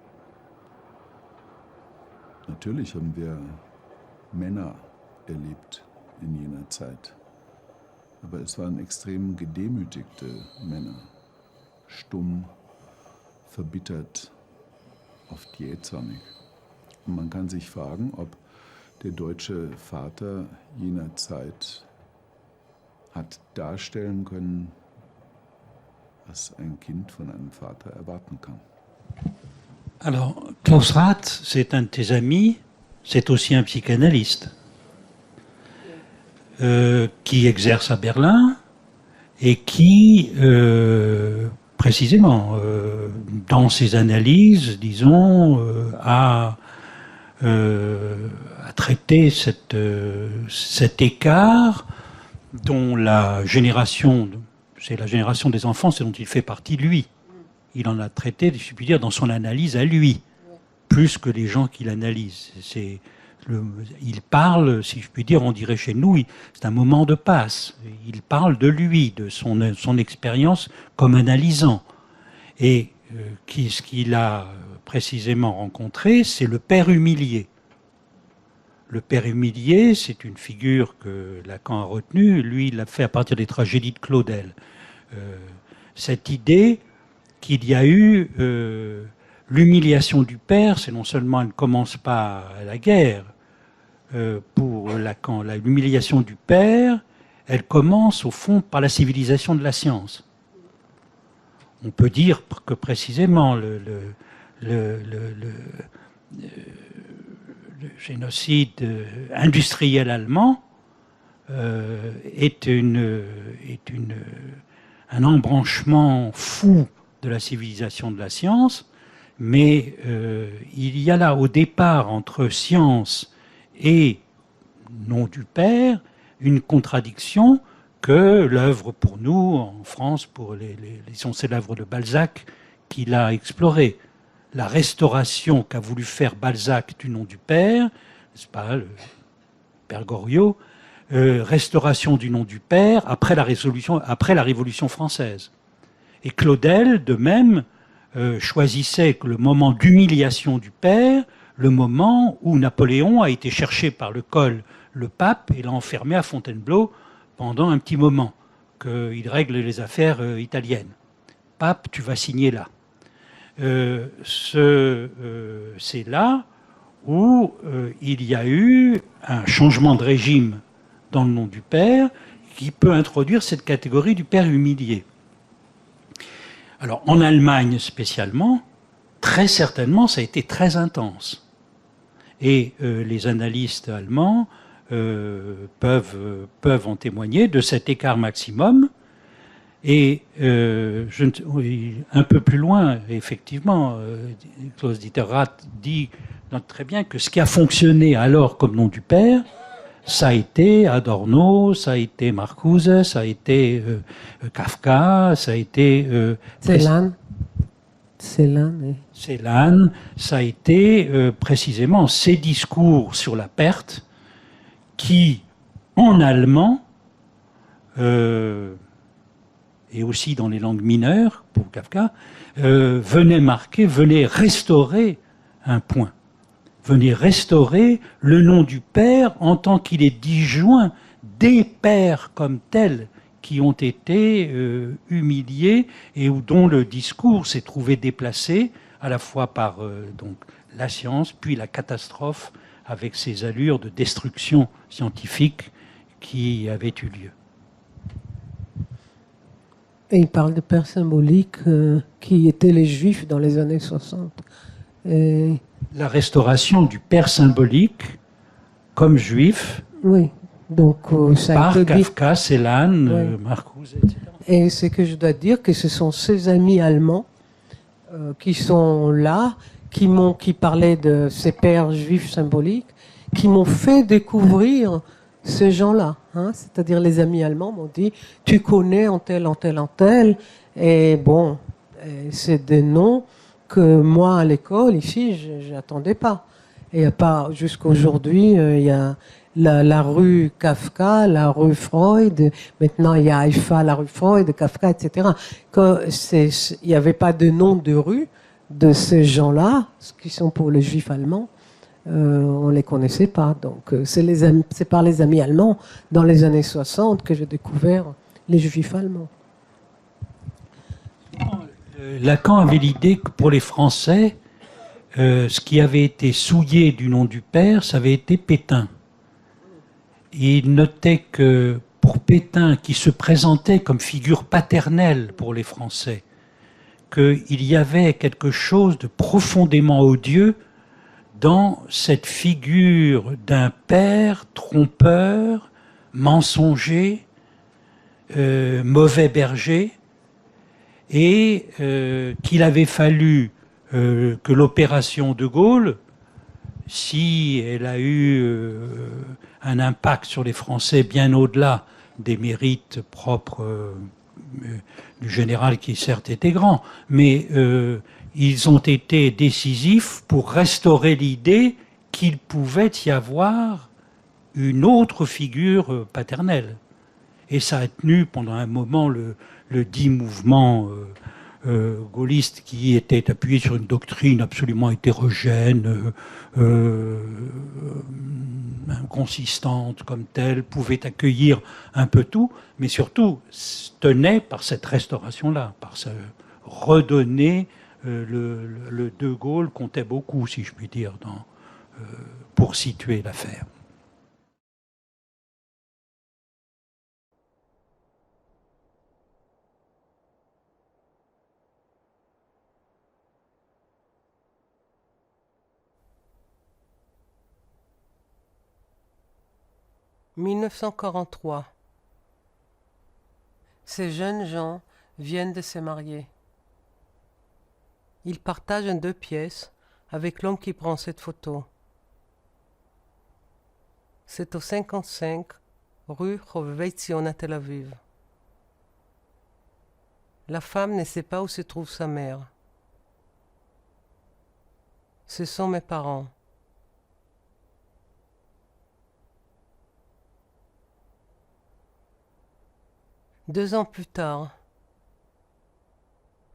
Natürlich haben wir Männer erlebt in jener Zeit. Aber es waren extrem gedemütigte Männer, stumm, verbittert, oft jähzornig. Und man kann sich fragen, ob der deutsche Vater jener Zeit hat darstellen können, was ein Kind von einem Vater erwarten kann. Alors, Klaus Rath, c'est un de tes amis, c'est aussi un psychanalyste qui exerce à Berlin et qui, précisément, dans ses analyses, disons, a traité cet écart dont la génération, c'est la génération des enfants, c'est dont il fait partie lui. Il en a traité, je puis dire, dans son analyse à lui, plus que les gens qui l'analysent. Il parle, si je puis dire, on dirait chez nous, c'est un moment de passe. Il parle de lui, de son expérience comme analysant. Et ce qu'il a précisément rencontré, c'est le père humilié. Le père humilié, c'est une figure que Lacan a retenue. Lui, il l'a fait à partir des tragédies de Claudel. Cette idée qu'il y a eu l'humiliation du père, c'est non seulement elle ne commence pas à la guerre, pour Lacan, l'humiliation du père, elle commence au fond par la civilisation de la science. On peut dire que précisément le génocide industriel allemand est un embranchement fou de la civilisation de la science, mais il y a là au départ entre science et nom du père une contradiction que l'œuvre pour nous en France, pour les célèbres de Balzac, qu'il a exploré. La restauration qu'a voulu faire Balzac du nom du père, n'est-ce pas, le père Goriot, restauration du nom du père après la Révolution française. Et Claudel, de même, choisissait le moment d'humiliation du père, le moment où Napoléon a été cherché par le col le pape et l'a enfermé à Fontainebleau pendant un petit moment, qu'il règle les affaires italiennes. Pape, tu vas signer là. C'est là où il y a eu un changement de régime dans le nom du père qui peut introduire cette catégorie du père humilié. Alors en Allemagne spécialement, très certainement ça a été très intense. Et les analystes allemands peuvent en témoigner de cet écart maximum. Et un peu plus loin, effectivement, Klaus-Dieter Rath note très bien que ce qui a fonctionné alors comme nom du père, ça a été Adorno, ça a été Marcuse, ça a été Kafka, ça a été... Celan, ça a été précisément ces discours sur la perte qui, en allemand, et aussi dans les langues mineures, pour Kafka, venaient restaurer un point. Venez restaurer le nom du père en tant qu'il est disjoint des pères comme tels qui ont été humiliés et dont le discours s'est trouvé déplacé à la fois par donc, la science, puis la catastrophe avec ses allures de destruction scientifique qui avaient eu lieu. Et il parle de pères symboliques qui étaient les juifs dans les années 60. Et... La restauration du père symbolique comme juif, oui. Donc, ça par a été Kafka, Celan, oui. Marcuse, etc. Et c'est que je dois dire que ce sont ces amis allemands qui sont là, qui parlaient de ces pères juifs symboliques, qui m'ont fait découvrir ces gens-là. Hein, c'est-à-dire les amis allemands m'ont dit, tu connais en tel, et bon, c'est des noms que moi à l'école ici je n'attendais pas. Et pas jusqu'à aujourd'hui, il y a la rue Kafka, la rue Freud, maintenant il y a Haïfa, la rue Freud, Kafka, etc. Il n'y avait pas de nom de rue de ces gens-là, qui sont pour les juifs allemands. On ne les connaissait pas. Donc c'est par les amis allemands, dans les années 60, que j'ai découvert les juifs allemands. Lacan avait l'idée que pour les Français, ce qui avait été souillé du nom du père, ça avait été Pétain. Et il notait que pour Pétain, qui se présentait comme figure paternelle pour les Français, qu'il y avait quelque chose de profondément odieux dans cette figure d'un père trompeur, mensonger, mauvais berger, et qu'il avait fallu que l'opération de Gaulle, si elle a eu un impact sur les Français bien au-delà des mérites propres du général qui certes était grand, mais ils ont été décisifs pour restaurer l'idée qu'il pouvait y avoir une autre figure paternelle. Et ça a tenu pendant un moment le dit mouvement gaulliste qui était appuyé sur une doctrine absolument hétérogène, inconsistante comme telle, pouvait accueillir un peu tout, mais surtout tenait par cette restauration-là, par ce redonner le De Gaulle comptait beaucoup, si je puis dire, pour situer l'affaire. « 1943. Ces jeunes gens viennent de se marier. Ils partagent en 2 pièces avec l'homme qui prend cette photo. C'est au 55 rue Chovetzion à Tel Aviv. La femme ne sait pas où se trouve sa mère. Ce sont mes parents. « 1943. Ces jeunes gens viennent de se marier. Ils partagent en 2 pièces avec l'homme qui prend cette photo. C'est au 55 rue Chovetzion à Tel Aviv. La femme ne sait pas où se trouve sa mère. Ce sont mes parents. 2 ans plus tard,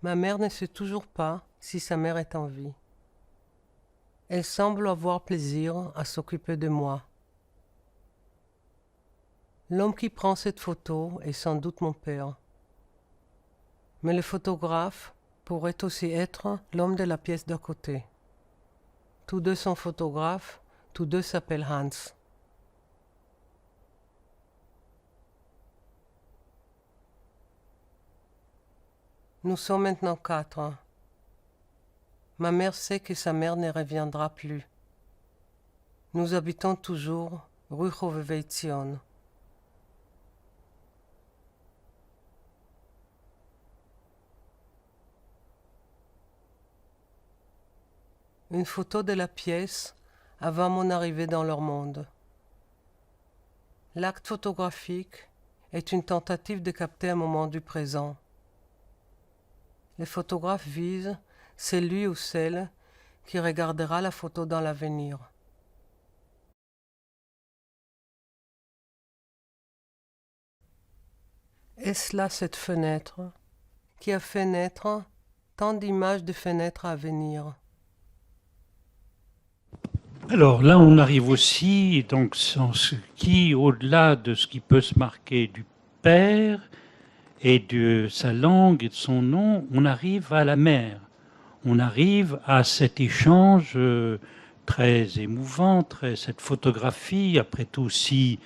ma mère ne sait toujours pas si sa mère est en vie. Elle semble avoir plaisir à s'occuper de moi. L'homme qui prend cette photo est sans doute mon père. Mais le photographe pourrait aussi être l'homme de la pièce d'à côté. Tous deux sont photographes, tous deux s'appellent Hans. Nous sommes maintenant 4. Ma mère sait que sa mère ne reviendra plus. Nous habitons toujours rue Hovevei Tzion. Une photo de la pièce avant mon arrivée dans leur monde. L'acte photographique est une tentative de capter un moment du présent. Le photographe vise celui ou celle qui regardera la photo dans l'avenir. Est-ce là cette fenêtre qui a fait naître tant d'images de fenêtres à venir? Alors là, on arrive aussi, donc, sans ce qui, au-delà de ce qui peut se marquer du père et de sa langue et de son nom, on arrive à la mère. On arrive à cet échange très émouvant, cette photographie, après tout aussi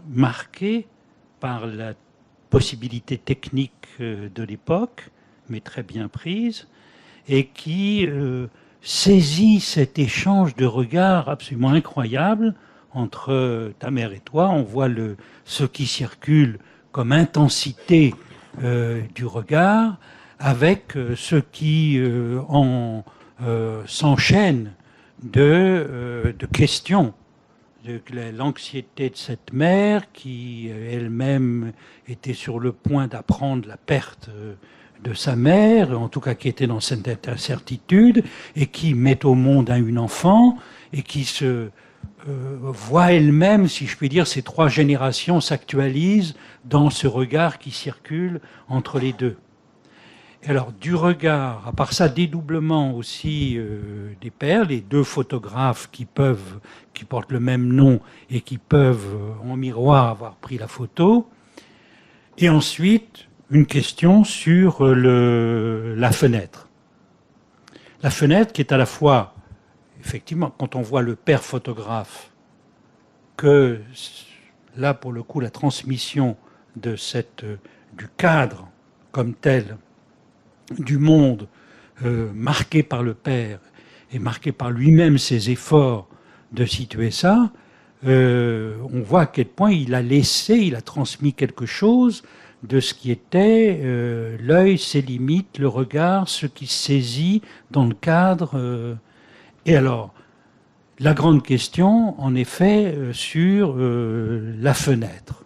marquée par la possibilité technique de l'époque, mais très bien prise, et qui saisit cet échange de regards absolument incroyable entre ta mère et toi. On voit ce qui circule comme intensité du regard, avec ce qui s'enchaîne de questions. De l'anxiété de cette mère qui elle-même était sur le point d'apprendre la perte de sa mère, en tout cas qui était dans cette incertitude, et qui met au monde une enfant, et qui se voit elle-même, si je puis dire, ces 3 générations s'actualisent dans ce regard qui circule entre les deux. Et alors, du regard, à part ça, dédoublement aussi des pères, les 2 photographes qui portent le même nom et qui peuvent, en miroir, avoir pris la photo. Et ensuite, une question sur la fenêtre. La fenêtre qui est à la fois, effectivement, quand on voit le père photographe, que là, pour le coup, la transmission du cadre comme tel, du monde marqué par le père et marqué par lui-même ses efforts de situer ça, on voit à quel point il a transmis quelque chose de ce qui était l'œil, ses limites, le regard, ce qui saisit dans le cadre. Et alors, la grande question, en effet, sur la fenêtre.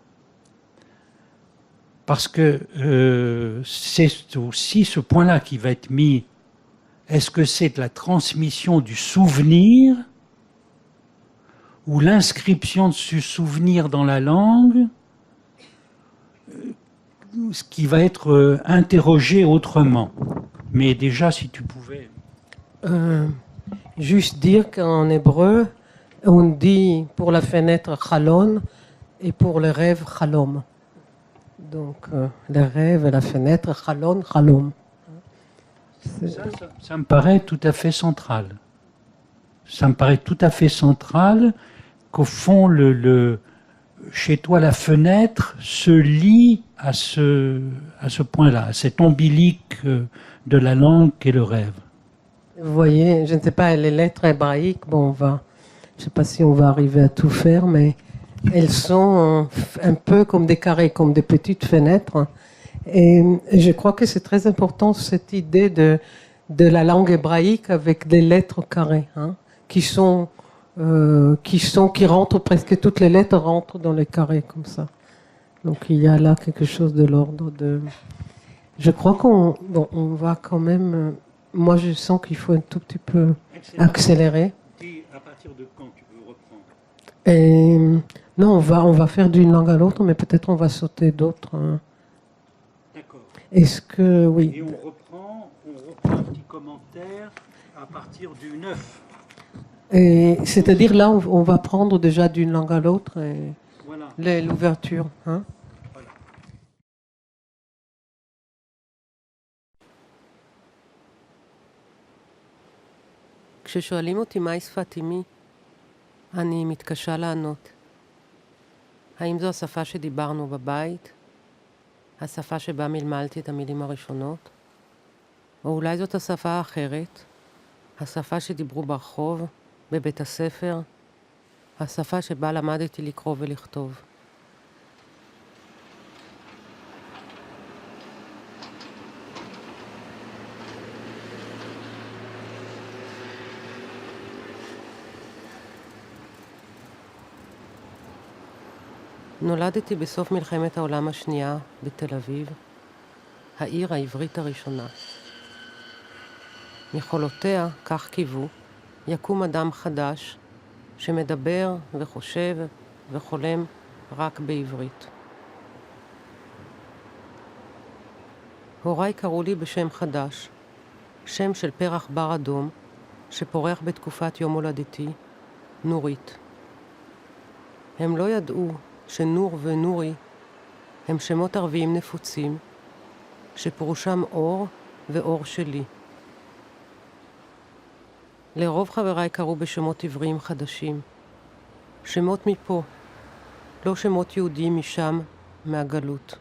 Parce que c'est aussi ce point-là qui va être mis. Est-ce que c'est la transmission du souvenir ou l'inscription de ce souvenir dans la langue, ce qui va être interrogé autrement? Mais déjà, si tu pouvais... Juste dire qu'en hébreu, on dit pour la fenêtre chalon et pour le rêve chalom. Donc, le rêve et la fenêtre, chalon, chalom. Ça me paraît tout à fait central. Ça me paraît tout à fait central qu'au fond, chez toi, la fenêtre se lie à ce point-là, à cet ombilique de la langue qu'est le rêve. Vous voyez, je ne sais pas, les lettres hébraïques, bon, je ne sais pas si on va arriver à tout faire, mais elles sont un peu comme des carrés, comme des petites fenêtres. Et je crois que c'est très important cette idée de la langue hébraïque avec des lettres carrées, hein, qui rentrent, presque toutes les lettres rentrent dans les carrés comme ça. Donc il y a là quelque chose de l'ordre de... Je crois qu'on va quand même... Moi je sens qu'il faut un tout petit peu accélérer. À partir de quand tu veux reprendre? Et Non, on va faire d'une langue à l'autre, mais peut-être on va sauter d'autres. D'accord. Est-ce que, oui. Et on reprend un petit commentaire à partir du 9. C'est-à-dire là, on va prendre déjà d'une langue à l'autre Voilà. l'ouverture. Hein? Voilà. כששואלים אותי מהי שפת אמי, אני מתקשה לענות. האם זו השפה שדיברנו בבית? השפה שבה מלמלתי את המילים הראשונות? או אולי זאת השפה האחרת? השפה שדיברו ברחוב, בבית הספר? השפה שבה למדתי לקרוא ולכתוב? נולדתי בסוף מלחמת העולם השנייה בתל אביב, העיר העברית הראשונה. מחולותיה, כך קיוו, יקום אדם חדש שמדבר וחושב וחולם רק בעברית. הוריי קראו לי בשם חדש, שם של פרח בר אדום שפורח בתקופת יום הולדתי, נורית. הם לא ידעו שנור ונורי הם שמות ערביים נפוצים, שפירושם אור ואור שלי. לרוב חבריי קראו בשמות עבריים חדשים, שמות מפה, לא שמות יהודיים משם, מהגלות.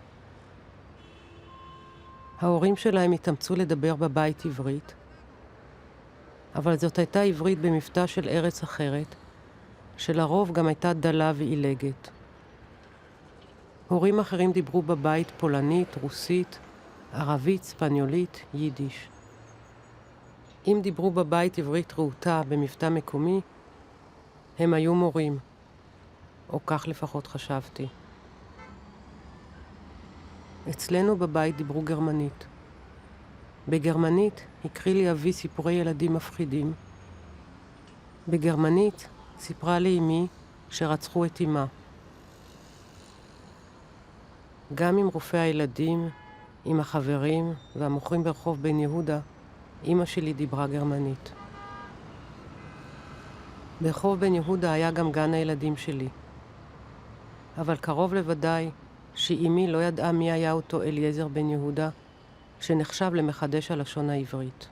ההורים שלהם התאמצו לדבר בבית עברית, אבל זאת הייתה עברית במבטא של ארץ אחרת, שלרוב גם הייתה דלה ועילגת. הורים אחרים דיברו בבית פולנית, רוסית, ערבית, ספניולית, יידיש. אם דיברו בבית עברית רהוטה במבטא מקומי, הם היו מורים, או כך לפחות חשבתי. אצלנו בבית דיברו גרמנית. בגרמנית הקריא לי אבי סיפורי ילדים מפחידים. בגרמנית סיפרה לי אמי שרצחו את אמה. גם עם רופאי הילדים, עם החברים והמוכרים ברחוב בן יהודה, אמא שלי דיברה גרמנית. ברחוב בן יהודה היה גם גן הילדים שלי. אבל קרוב לוודאי שאמי לא ידעה מי היה אותו אליעזר בן יהודה, שנחשב למחדש הלשון העברית.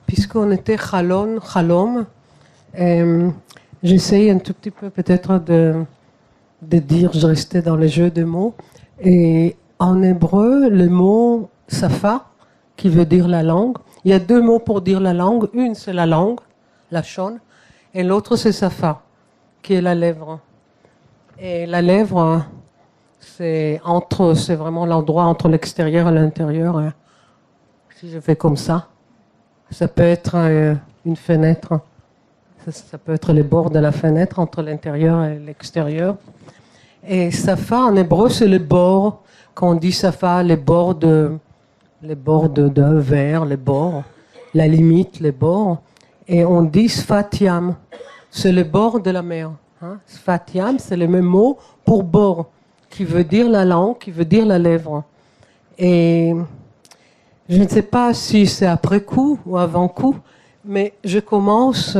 Puisqu'on était Chalom, j'essaye un tout petit peu peut-être de dire, je restais dans le jeu de mots. Et en hébreu, le mot safa, qui veut dire la langue, il y a deux mots pour dire la langue. Une, c'est la langue, la shon, et l'autre, c'est safa, qui est la lèvre. Et la lèvre, c'est vraiment l'endroit entre l'extérieur et l'intérieur. Si je fais comme ça peut être une fenêtre, ça peut être les bords de la fenêtre entre l'intérieur et l'extérieur. Et safa en hébreu, c'est les bords. Quand on dit safa, les bords d'un verre, les bords, la limite, les bords. Et on dit sfatiam, c'est le bord de la mer. Hein? Sfatiam, c'est le même mot pour bord, qui veut dire la langue, qui veut dire la lèvre. Et je ne sais pas si c'est après coup ou avant coup, mais je commence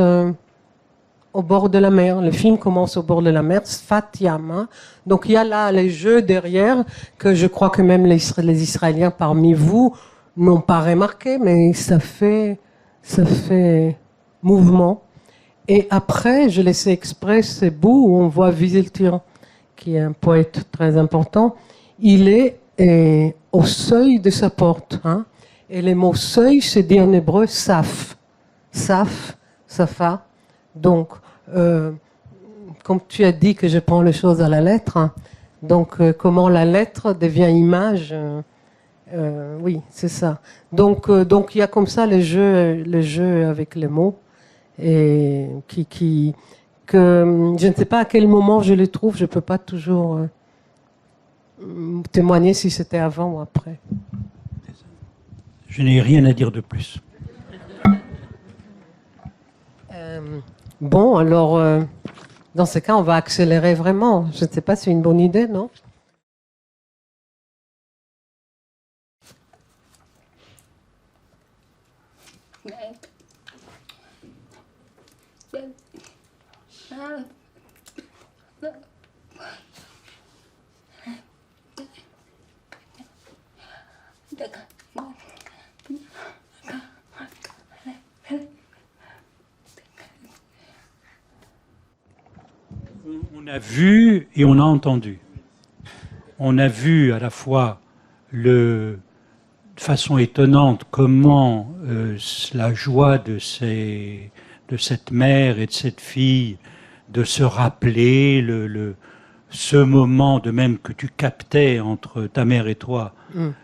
au bord de la mer. Le film commence au bord de la mer, Sfatiam. Hein. Donc il y a là les jeux derrière que je crois que même les Israéliens parmi vous n'ont pas remarqué, mais ça fait mouvement. Et après, je laissais exprès ce bout où on voit Wieseltier, qui est un poète très important. Il est au seuil de sa porte. Hein. Et le mot seuil, c'est dit en hébreu saf. Saf, safa. Donc, comme tu as dit que je prends les choses à la lettre, hein, donc comment la lettre devient image, Oui, c'est ça. Donc il y a comme ça le jeu avec les mots et que je ne sais pas à quel moment je les trouve. Je peux pas toujours témoigner si c'était avant ou après. Je n'ai rien à dire de plus. Bon, alors, dans ce cas, on va accélérer vraiment. Je ne sais pas si c'est une bonne idée, non? On a vu et on a entendu. On a vu à la fois de façon étonnante comment la joie de cette mère et de cette fille de se rappeler ce moment de même que tu captais entre ta mère et toi.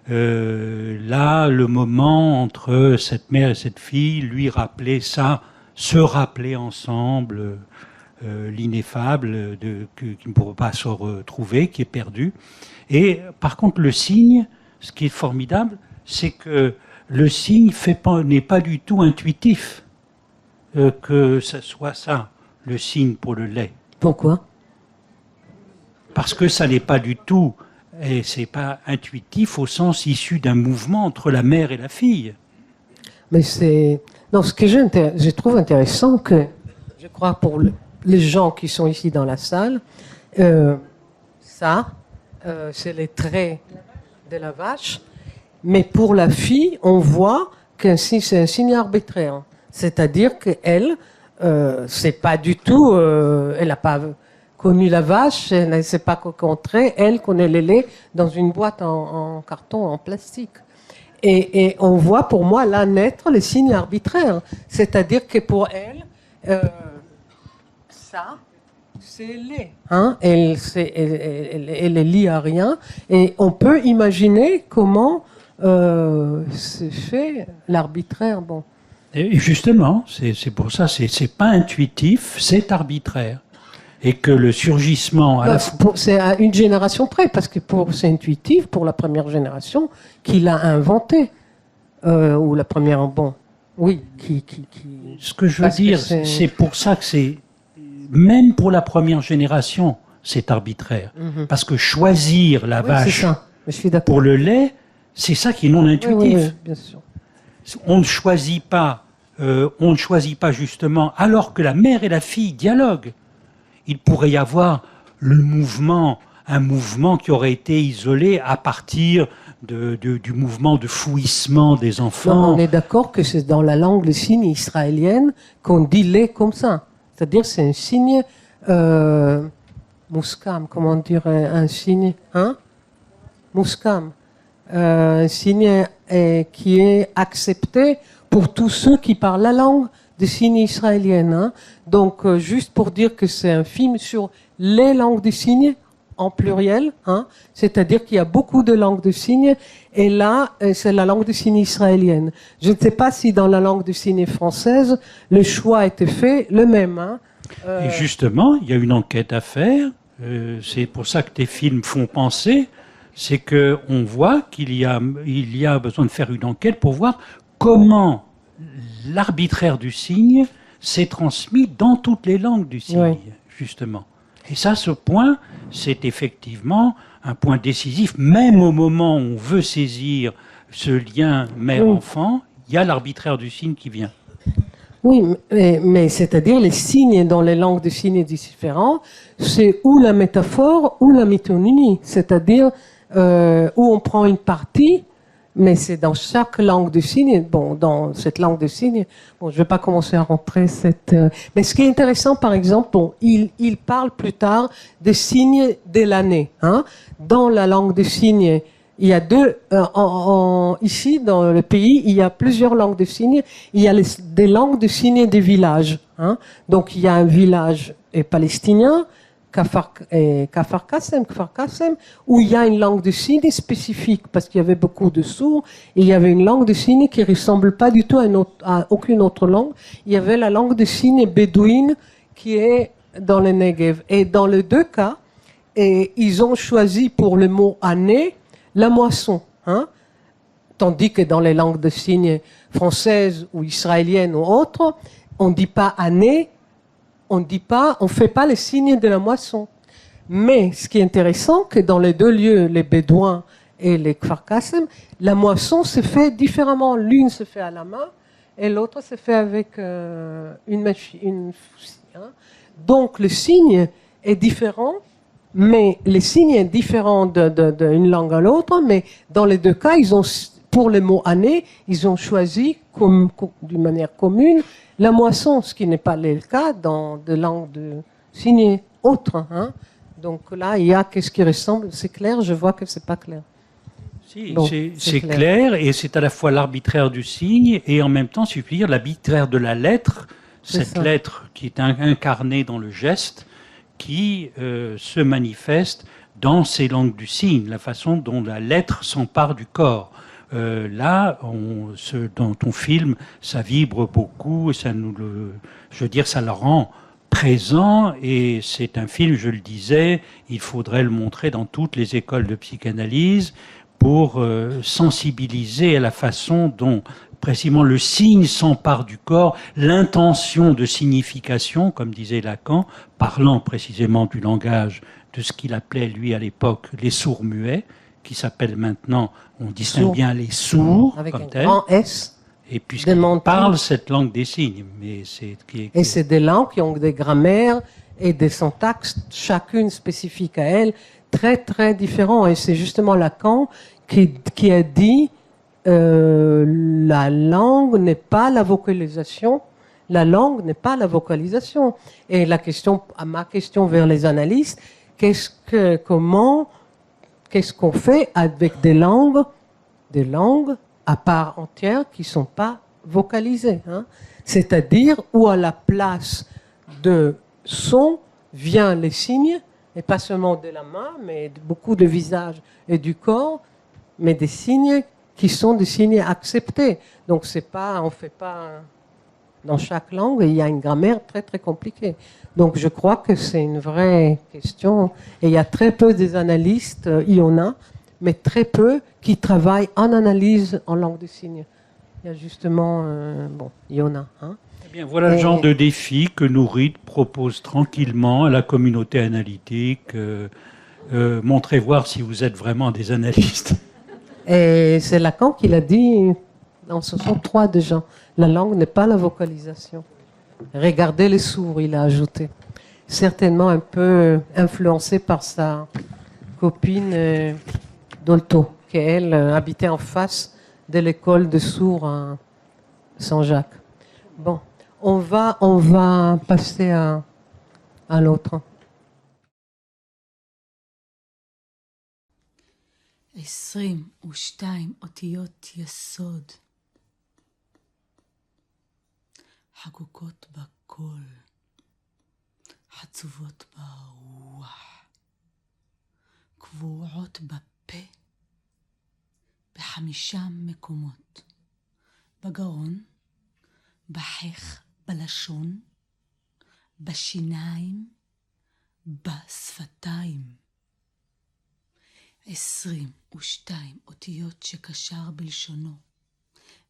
Là, le moment entre cette mère et cette fille, lui rappeler ça, se rappeler ensemble l'ineffable qui ne pourra pas se retrouver, qui est perdu. Et par contre, le signe, ce qui est formidable, c'est que le signe n'est pas du tout intuitif que ce soit ça, le signe pour le lait. Pourquoi? Parce que ça n'est pas du tout, et c'est pas intuitif au sens issu d'un mouvement entre la mère et la fille. Mais non, ce que je trouve intéressant, que je crois pour les gens qui sont ici dans la salle, c'est les traits de la vache. Mais pour la fille, on voit que c'est un signe arbitraire. C'est-à-dire qu'elle, c'est pas du tout, elle n'a pas connu la vache, elle ne s'est pas rencontrée, elle connaît le lait dans une boîte en carton, en plastique. Et on voit pour moi là naître le signe arbitraire. C'est-à-dire que pour elle, ça, c'est lait. Hein? Elle est liée à rien. Et on peut imaginer comment se fait l'arbitraire. Bon. Et justement, c'est pour ça, c'est pas intuitif, c'est arbitraire. Et que le surgissement... C'est à une génération près, parce que c'est intuitif pour la première génération qui l'a inventé. Ou la première... Bon, oui. Ce que je veux dire, c'est pour ça que c'est... Même pour la première génération, c'est arbitraire. Parce que choisir la vache pour le lait, c'est ça qui est non intuitif. Oui, bien sûr. On ne choisit pas justement, alors que la mère et la fille dialoguent. Il pourrait y avoir un mouvement qui aurait été isolé à partir du mouvement de fouissement des enfants. Non, on est d'accord que c'est dans la langue de signe israélienne qu'on dit lait comme ça. C'est-à-dire c'est un signe muskam, comment dire un signe, hein? Muskam. Un signe qui est accepté pour tous ceux qui parlent la langue des signes israéliennes. Hein. Donc, juste pour dire que c'est un film sur les langues des signes, en pluriel, hein. C'est-à-dire qu'il y a beaucoup de langues de signes, et là, c'est la langue de signes israélienne. Je ne sais pas si dans la langue de signes française, le choix a été fait le même. Hein. Et justement, il y a une enquête à faire, c'est pour ça que tes films font penser, c'est qu'on voit qu'il y a besoin de faire une enquête pour voir comment l'arbitraire du signe s'est transmis dans toutes les langues du signe, justement. Et ça, ce point, c'est effectivement un point décisif. Même au moment où on veut saisir ce lien mère-enfant, il y a l'arbitraire du signe qui vient. Oui, mais c'est-à-dire les signes dans les langues de signes différents, c'est ou la métaphore ou la métonymie. C'est-à-dire où on prend une partie, mais c'est dans chaque langue de signes. Bon, dans cette langue de signes, bon, je vais pas commencer à rentrer cette. Mais ce qui est intéressant, par exemple, bon, il parle plus tard des signes de l'année. Hein. Dans la langue de signes, il y a deux. Ici, dans le pays, il y a plusieurs langues de signes. Il y a des langues de signes des villages. Hein. Donc, il y a un village palestinien, Kfar Qassem, où il y a une langue de signes spécifique, parce qu'il y avait beaucoup de sourds, et il y avait une langue de signes qui ne ressemble pas du tout à aucune autre langue. Il y avait la langue de signes bédouine qui est dans le Negev. Et dans les deux cas, ils ont choisi pour le mot année la moisson. Hein? Tandis que dans les langues de signes françaises ou israéliennes ou autres, on ne dit pas année, on fait pas les signes de la moisson. Mais ce qui est intéressant, que dans les deux lieux, les Bédouins et les Kfar Qassem, la moisson se fait différemment. L'une se fait à la main et l'autre se fait avec une machine. Hein. Donc le signe est différent, mais les signes sont différents d'une langue à l'autre, mais dans les deux cas, pour le mot année, ils ont choisi d'une manière commune la moisson, ce qui n'est pas le cas dans des langues de signes autres. Hein. Donc là, il y a qu'est-ce qui ressemble, c'est clair, je vois que c'est pas clair. Si, c'est clair, et c'est à la fois l'arbitraire du signe et en même temps, si je puis dire, l'arbitraire de la lettre, cette lettre qui est incarnée dans le geste, qui se manifeste dans ces langues du signe, la façon dont la lettre s'empare du corps. Là, dans ton film, ça vibre beaucoup, ça ça le rend présent, et c'est un film, je le disais, il faudrait le montrer dans toutes les écoles de psychanalyse pour sensibiliser à la façon dont précisément le signe s'empare du corps, l'intention de signification, comme disait Lacan, parlant précisément du langage de ce qu'il appelait lui à l'époque les sourds muets, qui s'appellent maintenant, on distingue bien les sourds, avec comme un tel. grand S. Et puisqu'ils parlent cette langue des signes. Et c'est des langues qui ont des grammaires et des syntaxes, chacune spécifique à elle, très très différents. Et c'est justement Lacan qui a dit la langue n'est pas la vocalisation. La langue n'est pas la vocalisation. Et ma question vers les analystes, qu'est-ce qu'on fait avec des langues à part entière qui ne sont pas vocalisées, hein? C'est-à-dire où à la place de son viennent les signes, et pas seulement de la main, mais beaucoup de visage et du corps, mais des signes qui sont des signes acceptés. Donc on fait pas dans chaque langue, il y a une grammaire très très compliquée. Donc je crois que c'est une vraie question. Et il y a très peu des analystes, il y en a, mais très peu qui travaillent en analyse en langue de signes. Il y a justement, il y en a. Hein. Eh bien, voilà le genre de défi que Nourit propose tranquillement à la communauté analytique. Montrez voir si vous êtes vraiment des analystes. Et c'est Lacan qui l'a dit en 63 déjà. La langue n'est pas la vocalisation. Regardez les sourds, il a ajouté. Certainement un peu influencé par sa copine Dolto, qui elle habitait en face de l'école de sourds à Saint-Jacques. Bon, on va passer à l'autre. 22 אותיות יסוד חקוקות בקול, חצובות ברוח, קבועות בפה, ב5 מקומות, בגרון, בחך, בלשון, בשיניים, בשפתיים. 22 אותיות שקשר בלשונו,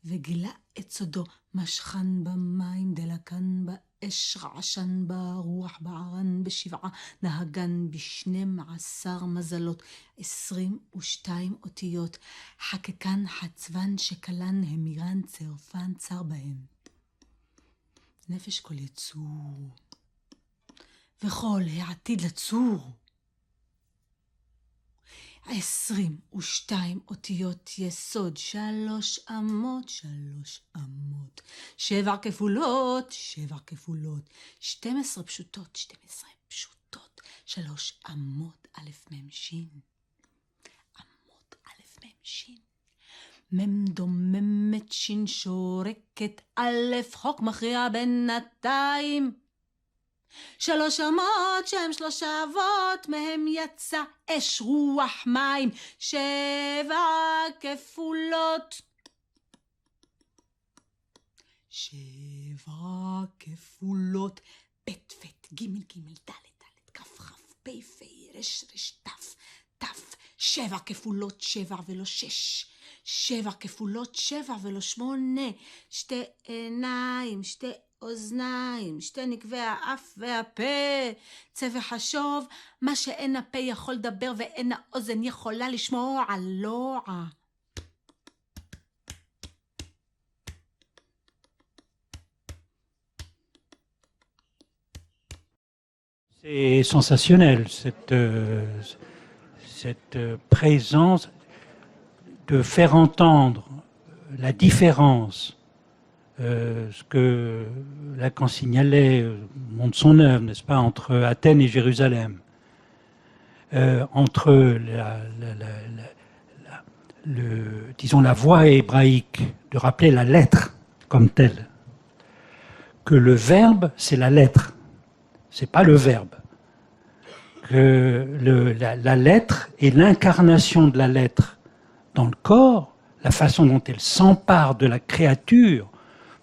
וגילה את סודו, משכן במים, דלקן באש, רעשן ברוח, בערן בשבעה, נהגן ב12 מזלות. 22 אותיות, חקקן, חצבן, שקלן, המירן, צרפן, צר בהם. נפש כל יצור, וכל העתיד לצור. 22 אותיות יסוד, 3 אמות, 3 אמות, 7 כפולות, 7 כפולות, 12 פשוטות, 12 פשוטות, 3 אמות, א' מ' ש', אמות א' מ' ש', מ' דוממת, ש' שורקת, א' חוק מכריע בינתיים, שלוש אמות שהם שלוש אבות, מהם יצא אש רוח מים, שבע כפולות. שבע כפולות, בית פת, גימל גימל, דלת דלת, כף כף, פי פי, רש רש, תף תף, שבע כפולות, שבע ולא שש. שבע כפולות, שבע ולא שמונה. שתי עיניים, שתי אוזניים, שתי נקבי האף והפה. צא וחשוב, מה שאין הפה יכול לדבר ואין האוזן יכולה לשמוע הלוע. C'est sensationnel, cette présence de faire entendre la différence, ce que Lacan signalait au long de son œuvre, n'est-ce pas, entre Athènes et Jérusalem, entre disons la voix hébraïque, de rappeler la lettre comme telle, que le verbe c'est la lettre. C'est pas le verbe. Que la lettre est l'incarnation de la lettre dans le corps, la façon dont elle s'empare de la créature,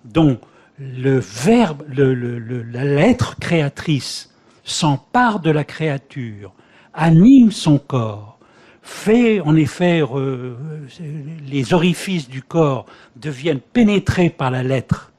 dont le verbe, la lettre créatrice s'empare de la créature, anime son corps, fait en effet les orifices du corps deviennent pénétrés par la lettre.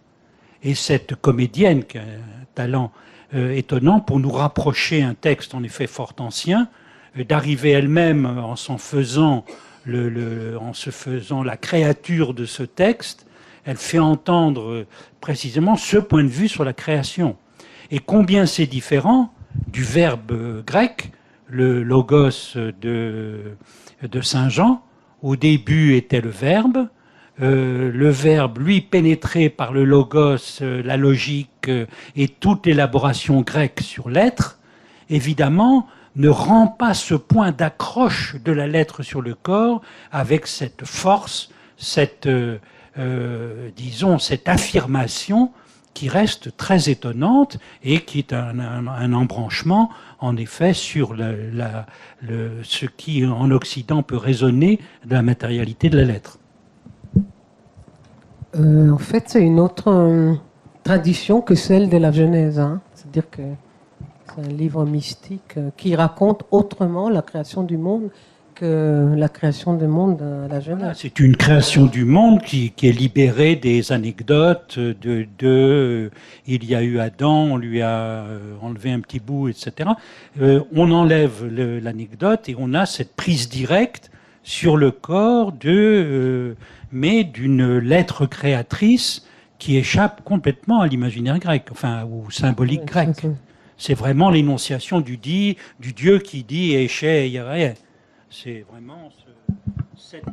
Et cette comédienne qui a un talent étonnant pour nous rapprocher un texte en effet fort ancien, d'arriver elle-même en s'en faisant en se faisant la créature de ce texte, elle fait entendre précisément ce point de vue sur la création. Et combien c'est différent du verbe grec, le logos de Saint Jean. Au début était le verbe, lui, pénétré par le logos, la logique et toute l'élaboration grecque sur l'être, évidemment, ne rend pas ce point d'accroche de la lettre sur le corps avec cette force, disons, cette affirmation qui reste très étonnante et qui est un embranchement, en effet, sur ce qui, en Occident, peut résonner de la matérialité de la lettre. En fait, c'est une autre tradition que celle de la Genèse. Hein. C'est-à-dire que c'est un livre mystique qui raconte autrement la création du monde que la création du monde à la Genèse. C'est une création du monde qui est libérée des anecdotes il y a eu Adam, on lui a enlevé un petit bout, etc. On enlève l'anecdote et on a cette prise directe sur le corps mais d'une lettre créatrice qui échappe complètement à l'imaginaire grec, enfin au symbolique grec. C'est vraiment l'énonciation du Dieu qui dit Eche Yireh. C'est vraiment cette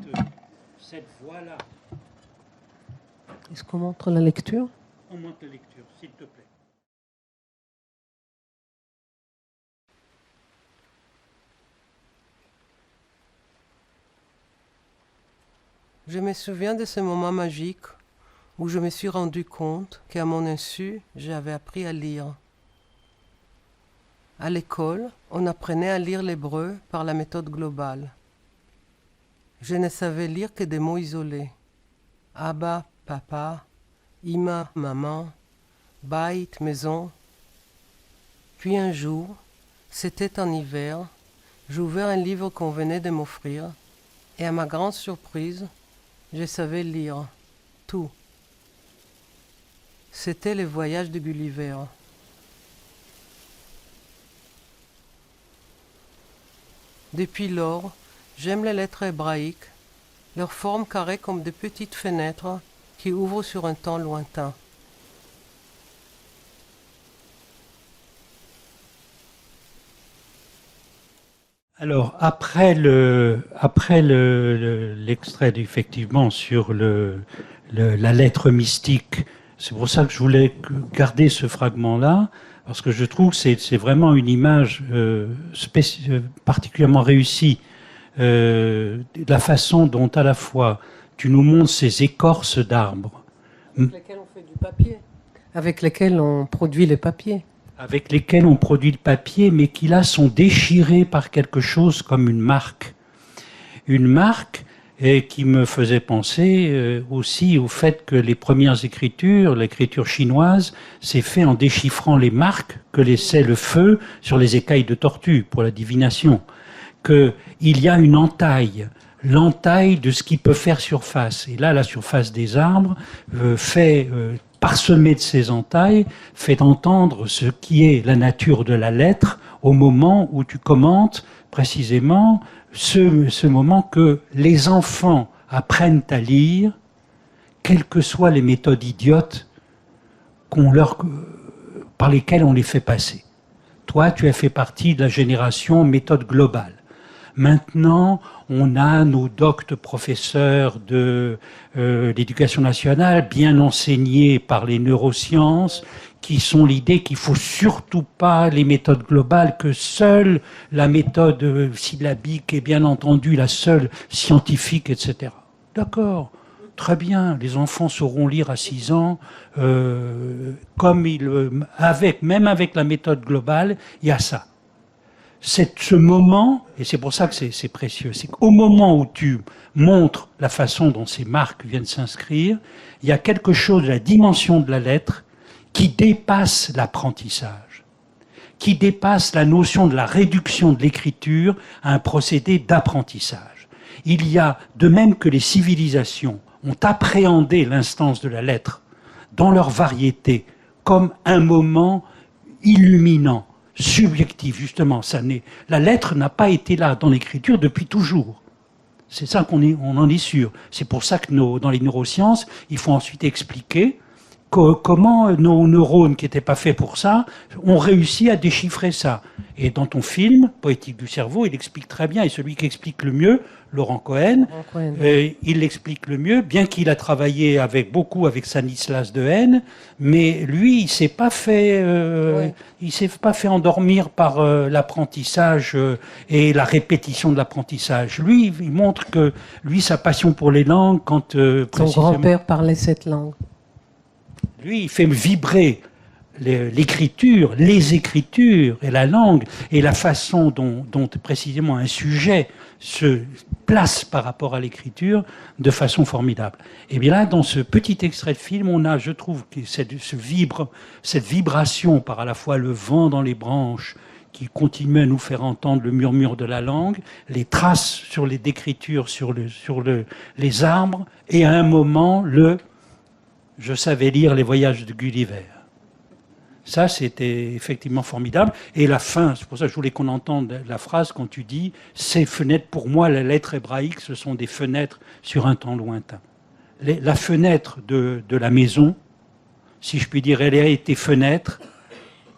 voix-là. Est-ce qu'on montre la lecture? On montre la lecture, s'il te plaît. Je me souviens de ce moment magique où je me suis rendu compte qu'à mon insu, j'avais appris à lire. À l'école, on apprenait à lire l'hébreu par la méthode globale. Je ne savais lire que des mots isolés. Abba, papa, Ima, maman, Bait, maison. Puis un jour, c'était en hiver, j'ouvrais un livre qu'on venait de m'offrir et à ma grande surprise, je savais lire tout. C'était le voyage de Gulliver. Depuis lors, j'aime les lettres hébraïques, leur forme carrée comme de petites fenêtres qui ouvrent sur un temps lointain. Alors, après l'extrait effectivement sur la lettre mystique, c'est pour ça que je voulais garder ce fragment-là, parce que je trouve que c'est vraiment une image particulièrement réussie, de la façon dont à la fois tu nous montres ces écorces d'arbres. Avec lesquelles on fait du papier. Avec lesquelles on produit les papiers. avec lesquels on produit le papier, mais qui là sont déchirés par quelque chose comme une marque. Une marque qui me faisait penser aussi au fait que les premières écritures, l'écriture chinoise, s'est fait en déchiffrant les marques que laissait le feu sur les écailles de tortue pour la divination. Qu'il y a une entaille, l'entaille de ce qui peut faire surface. Et là, la surface des arbres parsemée de ces entailles, fait entendre ce qui est la nature de la lettre au moment où tu commentes précisément ce moment que les enfants apprennent à lire, quelles que soient les méthodes idiotes par lesquelles on les fait passer. Toi, tu as fait partie de la génération méthode globale. Maintenant, on a nos doctes professeurs de l'éducation nationale, bien enseignés par les neurosciences, qui sont l'idée qu'il faut surtout pas les méthodes globales, que seule la méthode syllabique est bien entendu la seule scientifique, etc. D'accord, très bien, les enfants sauront lire à 6 ans, même avec la méthode globale, il y a ça. Ce moment, et c'est pour ça que c'est précieux, c'est qu'au moment où tu montres la façon dont ces marques viennent s'inscrire, il y a quelque chose de la dimension de la lettre qui dépasse l'apprentissage, qui dépasse la notion de la réduction de l'écriture à un procédé d'apprentissage. Il y a, de même que les civilisations ont appréhendé l'instance de la lettre dans leur variété comme un moment illuminant, subjectif, justement. La lettre n'a pas été là dans l'écriture depuis toujours. C'est ça on en est sûr. C'est pour ça que dans les neurosciences, il faut ensuite expliquer comment nos neurones qui n'étaient pas faits pour ça ont réussi à déchiffrer ça. Et dans ton film, Poétique du cerveau, il explique très bien, et celui qui explique le mieux, Laurent Cohen, il l'explique le mieux, bien qu'il a travaillé beaucoup avec Stanislas Dehaene, mais lui, il s'est pas fait endormir par l'apprentissage et la répétition de l'apprentissage. Lui, il montre que sa passion pour les langues, quand son grand-père parlait cette langue. Lui, il fait vibrer l'écriture, les écritures et la langue et la façon dont précisément un sujet se place par rapport à l'écriture de façon formidable. Et bien là, dans ce petit extrait de film, on a, je trouve, cette vibration par à la fois le vent dans les branches qui continue à nous faire entendre le murmure de la langue, les traces d'écriture sur les arbres, et à un moment, je savais lire les voyages de Gulliver. Ça, c'était effectivement formidable. Et la fin, c'est pour ça que je voulais qu'on entende la phrase quand tu dis « Ces fenêtres, pour moi, la lettre hébraïque, ce sont des fenêtres sur un temps lointain. » La fenêtre de la maison, si je puis dire, elle a été fenêtre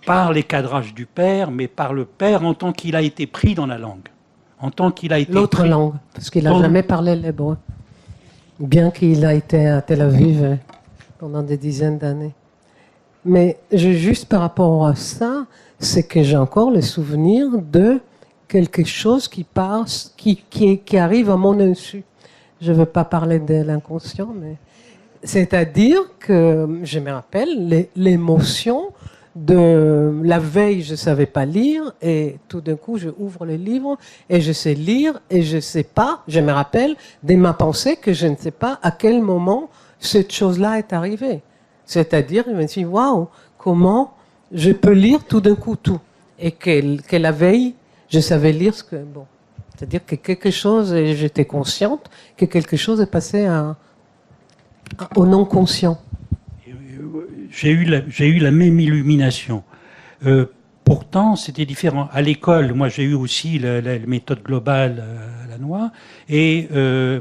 par les cadrages du père, mais par le père en tant qu'il a été pris dans la langue. En tant qu'il a été l'autre pris langue, parce qu'il n'a jamais parlé l'hébreu. Bien qu'il a été à Tel Aviv pendant des dizaines d'années. Mais juste par rapport à ça, c'est que j'ai encore le souvenir de quelque chose qui passe, qui arrive à mon insu. Je ne veux pas parler de l'inconscient, mais c'est-à-dire que je me rappelle l'émotion de la veille, je ne savais pas lire, et tout d'un coup, je ouvre le livre et je sais lire, et je ne sais pas, je me rappelle de ma pensée que je ne sais pas à quel moment cette chose-là est arrivée. C'est-à-dire, je me suis dit, waouh, comment je peux lire tout d'un coup tout. Et que la veille, je savais lire ce que... Bon, c'est-à-dire que quelque chose, et j'étais consciente, que quelque chose est passé au non-conscient. J'ai eu la même illumination. Pourtant, c'était différent. À l'école, moi, j'ai eu aussi la méthode globale à la noix. Et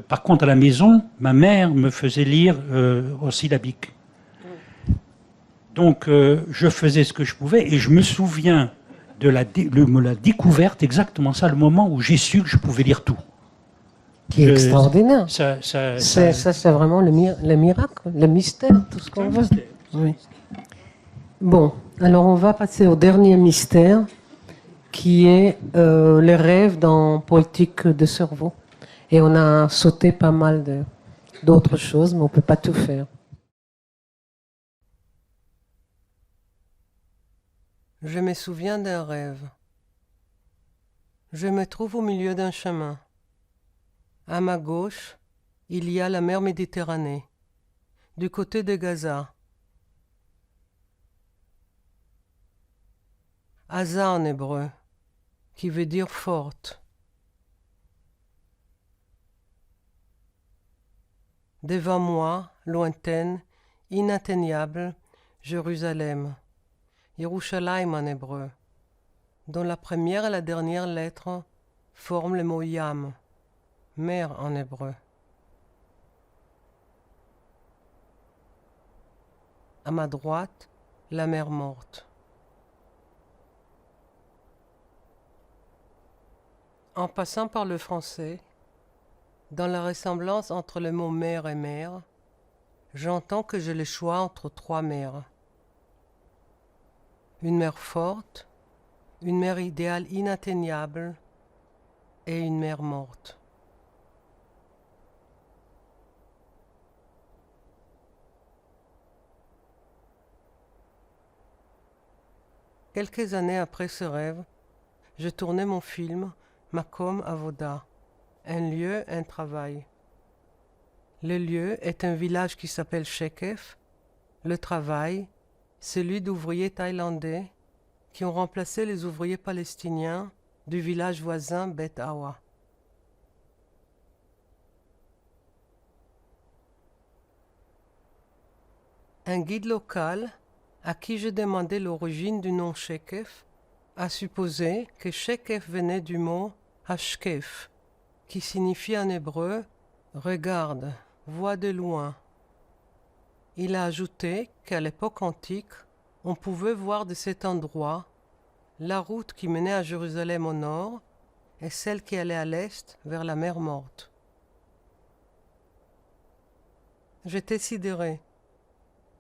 par contre, à la maison, ma mère me faisait lire au syllabique. Donc, je faisais ce que je pouvais. Et je me souviens de la découverte, exactement ça, le moment où j'ai su que je pouvais lire tout. Qui est extraordinaire. Ça, c'est vraiment le miracle, le mystère, tout ce qu'on veut. Oui. Bon, alors on va passer au dernier mystère, qui est les rêves dans Poétique de cerveau. Et on a sauté pas mal d'autres choses, mais on ne peut pas tout faire. Je me souviens d'un rêve. Je me trouve au milieu d'un chemin. À ma gauche, il y a la mer Méditerranée, du côté de Gaza. Haza en hébreu, qui veut dire forte. Devant moi, lointaine, inatteignable, Jérusalem, Yerushalayim en hébreu, dont la première et la dernière lettre forment le mot Yam, mer en hébreu. À ma droite, la mer morte. En passant par le français, dans la ressemblance entre le mot mer et mer, j'entends que j'ai le choix entre trois mers. Une mer forte, une mer idéale inatteignable et une mer morte. Quelques années après ce rêve, je tournais mon film Makom Avoda, un lieu, un travail. Le lieu est un village qui s'appelle Shekef. Le travail, celui d'ouvriers thaïlandais qui ont remplacé les ouvriers palestiniens du village voisin Bet Awa. Un guide local, à qui je demandais l'origine du nom Shekef, a supposé que Shekef venait du mot Hashkef, qui signifie en hébreu « regarde, vois de loin ». Il a ajouté qu'à l'époque antique, on pouvait voir de cet endroit la route qui menait à Jérusalem au nord et celle qui allait à l'est vers la mer Morte. J'étais sidéré.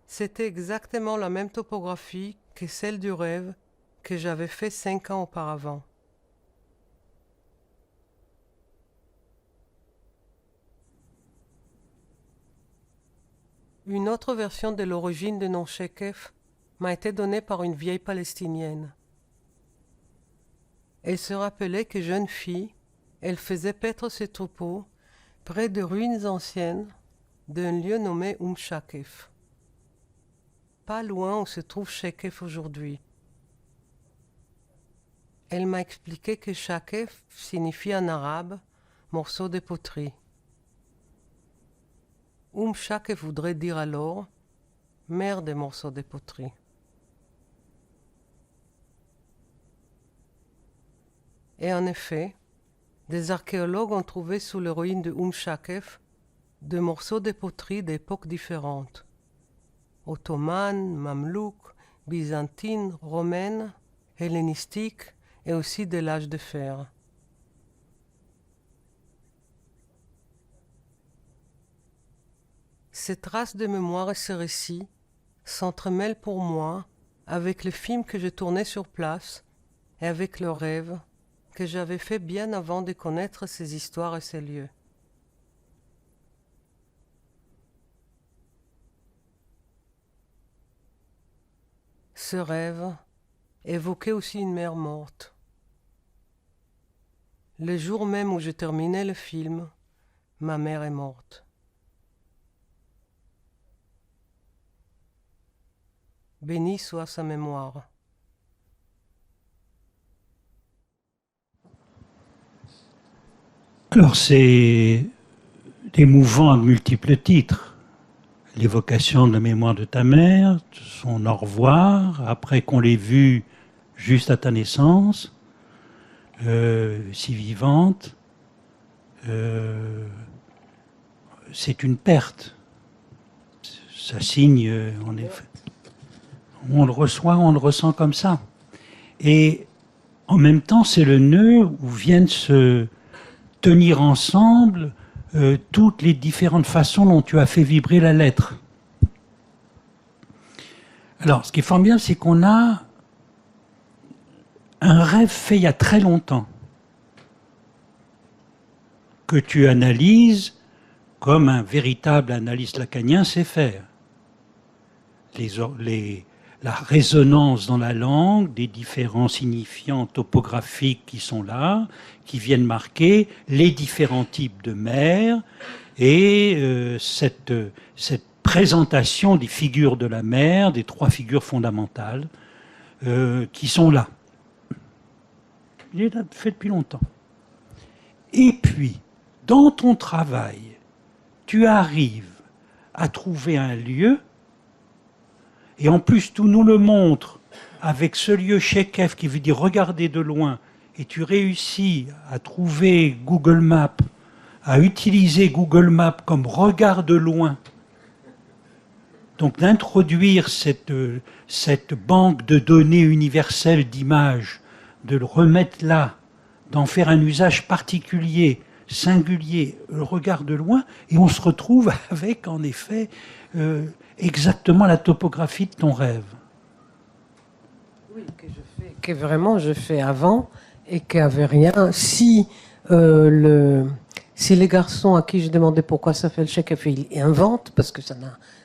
C'était exactement la même topographie que celle du rêve que j'avais fait 5 ans auparavant. Une autre version de l'origine du nom Shekef m'a été donnée par une vieille palestinienne. Elle se rappelait que jeune fille, elle faisait paître ses troupeaux près de ruines anciennes d'un lieu nommé Shakef, pas loin où se trouve Shekef aujourd'hui. Elle m'a expliqué que Shakef signifie en arabe morceau de poterie. Shakef voudrait dire alors mer des morceaux de poterie. Et en effet, des archéologues ont trouvé sous les ruines de Shakef des morceaux de poterie d'époques différentes. Ottomane, mamelouk, byzantine, romaine, hellénistique et aussi de l'âge de fer. Ces traces de mémoire et ces récits s'entremêlent pour moi avec le film que je tournais sur place et avec le rêve que j'avais fait bien avant de connaître ces histoires et ces lieux. Ce rêve évoquait aussi une mer morte. Le jour même où je terminais le film, ma mère est morte. Béni soit sa mémoire. Alors c'est émouvant à multiples titres. L'évocation de la mémoire de ta mère, son au revoir, après qu'on l'ait vue juste à ta naissance, si vivante, c'est une perte. Ça signe, en effet. On le reçoit, on le ressent comme ça. Et en même temps, c'est le nœud où viennent se tenir ensemble toutes les différentes façons dont tu as fait vibrer la lettre. Alors, ce qui est formidable, c'est qu'on a un rêve fait il y a très longtemps, que tu analyses comme un véritable analyste lacanien sait faire. la résonance dans la langue des différents signifiants topographiques qui sont là, qui viennent marquer les différents types de mer et cette présentation des figures de la mer, des 3 figures fondamentales qui sont là. Il est fait depuis longtemps. Et puis, dans ton travail, tu arrives à trouver un lieu, et en plus, tu nous le montres avec ce lieu Shekef qui veut dire regarder de loin, et tu réussis à trouver Google Maps, à utiliser Google Maps comme regard de loin. Donc d'introduire cette banque de données universelles d'images, de le remettre là, d'en faire un usage particulier, singulier, le regard de loin, et on se retrouve avec, en effet, exactement la topographie de ton rêve. Oui, que vraiment je fais avant et qu'il n'y avait rien. Si les garçons à qui je demandais pourquoi ça fait le Shekef, ils inventent, parce que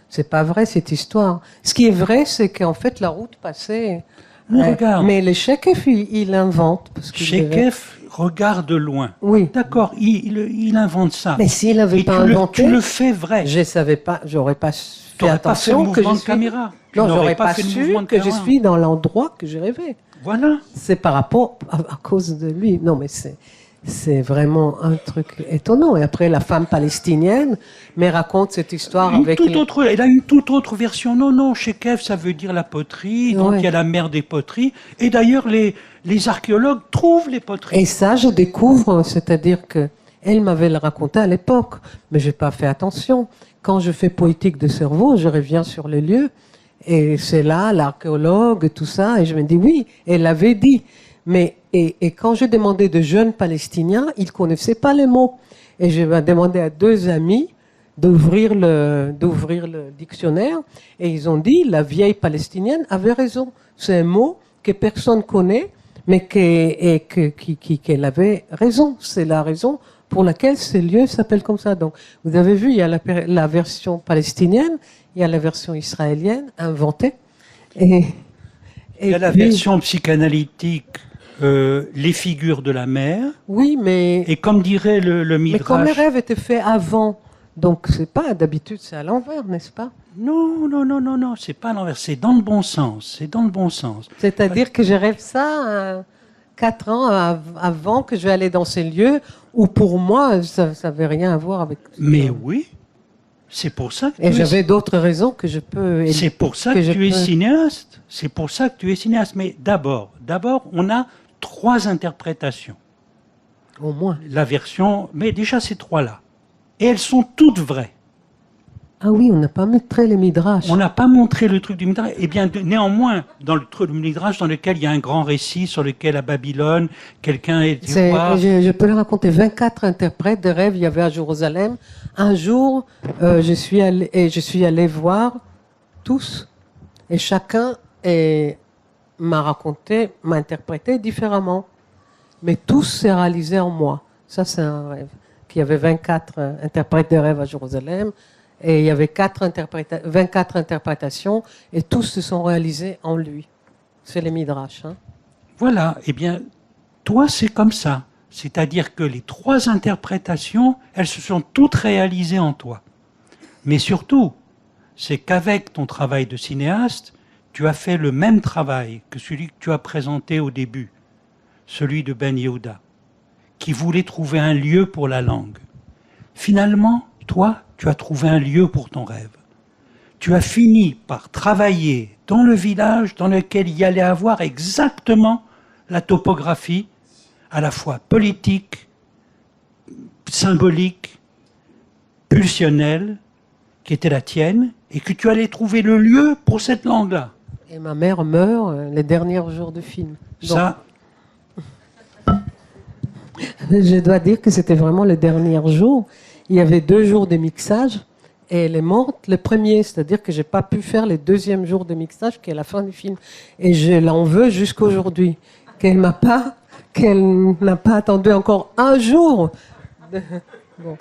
c'est pas vrai cette histoire. Ce qui est vrai, c'est qu'en fait la route passait. Regarde. Mais les Shekef, il invente. Shekef regarde de loin. Oui. D'accord, il invente ça. Mais s'il n'avait pas inventé. Tu le fais vrai. Je ne savais pas, j'aurais pas fait attention pas fait le mouvement de caméra. Non, j'aurais pas su que je suis dans l'endroit que j'ai rêvé. Voilà. C'est par rapport à cause de lui. Non, mais c'est vraiment un truc étonnant. Et après, la femme palestinienne me raconte cette histoire elle a une toute autre version. Non, Shekef, ça veut dire la poterie. Donc, il y a la mer des poteries. Et d'ailleurs, les archéologues trouvent les poteries. Et ça, je découvre, c'est-à-dire que elle m'avait le raconté à l'époque, mais j'ai pas fait attention. Quand je fais poétique de cerveau, je reviens sur les lieux. Et c'est là, l'archéologue, tout ça. Et je me dis, oui, elle l'avait dit. Mais, et quand je demandais de jeunes Palestiniens, ils ne connaissaient pas les mots. Et je vais demander à 2 amis d'ouvrir le dictionnaire. Et ils ont dit, la vieille palestinienne avait raison. C'est un mot que personne connaît, mais qu'elle avait raison. C'est la raison pour laquelle ce lieu s'appelle comme ça. Donc, vous avez vu, il y a la version palestinienne, il y a la version israélienne, inventée. Il y a la version psychanalytique, les figures de la mer. Oui, mais... Et comme dirait le Midrash... Mais comme les rêves étaient faits avant, donc c'est pas, d'habitude c'est à l'envers, n'est-ce pas? Non, c'est pas à l'envers, c'est dans le bon sens, C'est-à-dire que je rêve ça 4 ans avant que je vais aller dans ces lieux où pour moi, ça n'avait rien à voir avec... Mais oui, c'est pour ça que Et j'avais d'autres raisons que je peux... C'est pour ça que tu es cinéaste. C'est pour ça que tu es cinéaste. Mais d'abord, on a 3 interprétations. Au moins. La version... Mais déjà, ces 3-là. Et elles sont toutes vraies. Ah oui, on n'a pas montré les midrash. On n'a pas montré le truc du midrash. Eh bien, néanmoins, dans le truc du midrash, dans lequel il y a un grand récit, sur lequel à Babylone, quelqu'un est... Je peux le raconter. 24 interprètes de rêves, il y avait à Jérusalem. Un jour, je suis allé voir tous, et chacun m'a interprété différemment. Mais tous s'est réalisé en moi. Ça, c'est un rêve. Il y avait 24 interprètes de rêves à Jérusalem. Et il y avait 24 interprétations et tous se sont réalisés en lui. C'est les midrash. Hein. Voilà. Eh bien, toi, c'est comme ça. C'est-à-dire que les 3 interprétations, elles se sont toutes réalisées en toi. Mais surtout, c'est qu'avec ton travail de cinéaste, tu as fait le même travail que celui que tu as présenté au début, celui de Ben Yehuda, qui voulait trouver un lieu pour la langue. Finalement, toi, tu as trouvé un lieu pour ton rêve. Tu as fini par travailler dans le village dans lequel il y allait avoir exactement la topographie, à la fois politique, symbolique, pulsionnelle, qui était la tienne, et que tu allais trouver le lieu pour cette langue-là. Et ma mère meurt les derniers jours de film. Donc, ça... Je dois dire que c'était vraiment le dernier jour. Il y avait 2 jours de mixage et elle est morte le premier, c'est-à-dire que j'ai pas pu faire les 2e jours de mixage qui est la fin du film. Et je l'en veux jusqu'à aujourd'hui. Qu'elle n'a pas attendu encore un jour. Bon.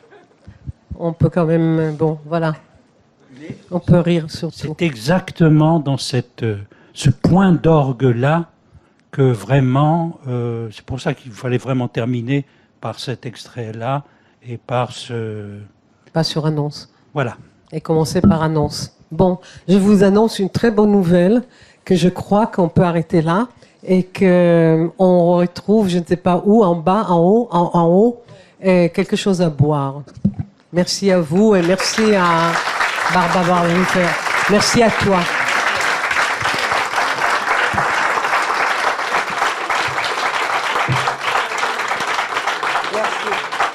On peut quand même, bon, voilà. On peut rire surtout. C'est exactement dans cette ce point d'orgue-là que vraiment, c'est pour ça qu'il fallait vraiment terminer par cet extrait-là et par ce... Pas sur annonce. Voilà. Et commencer par annonce. Bon, je vous annonce une très bonne nouvelle, que je crois qu'on peut arrêter là et qu'on retrouve, je ne sais pas où, en bas, en haut, quelque chose à boire. Merci à vous et merci à Barbara Wolfer. Merci à toi. Merci.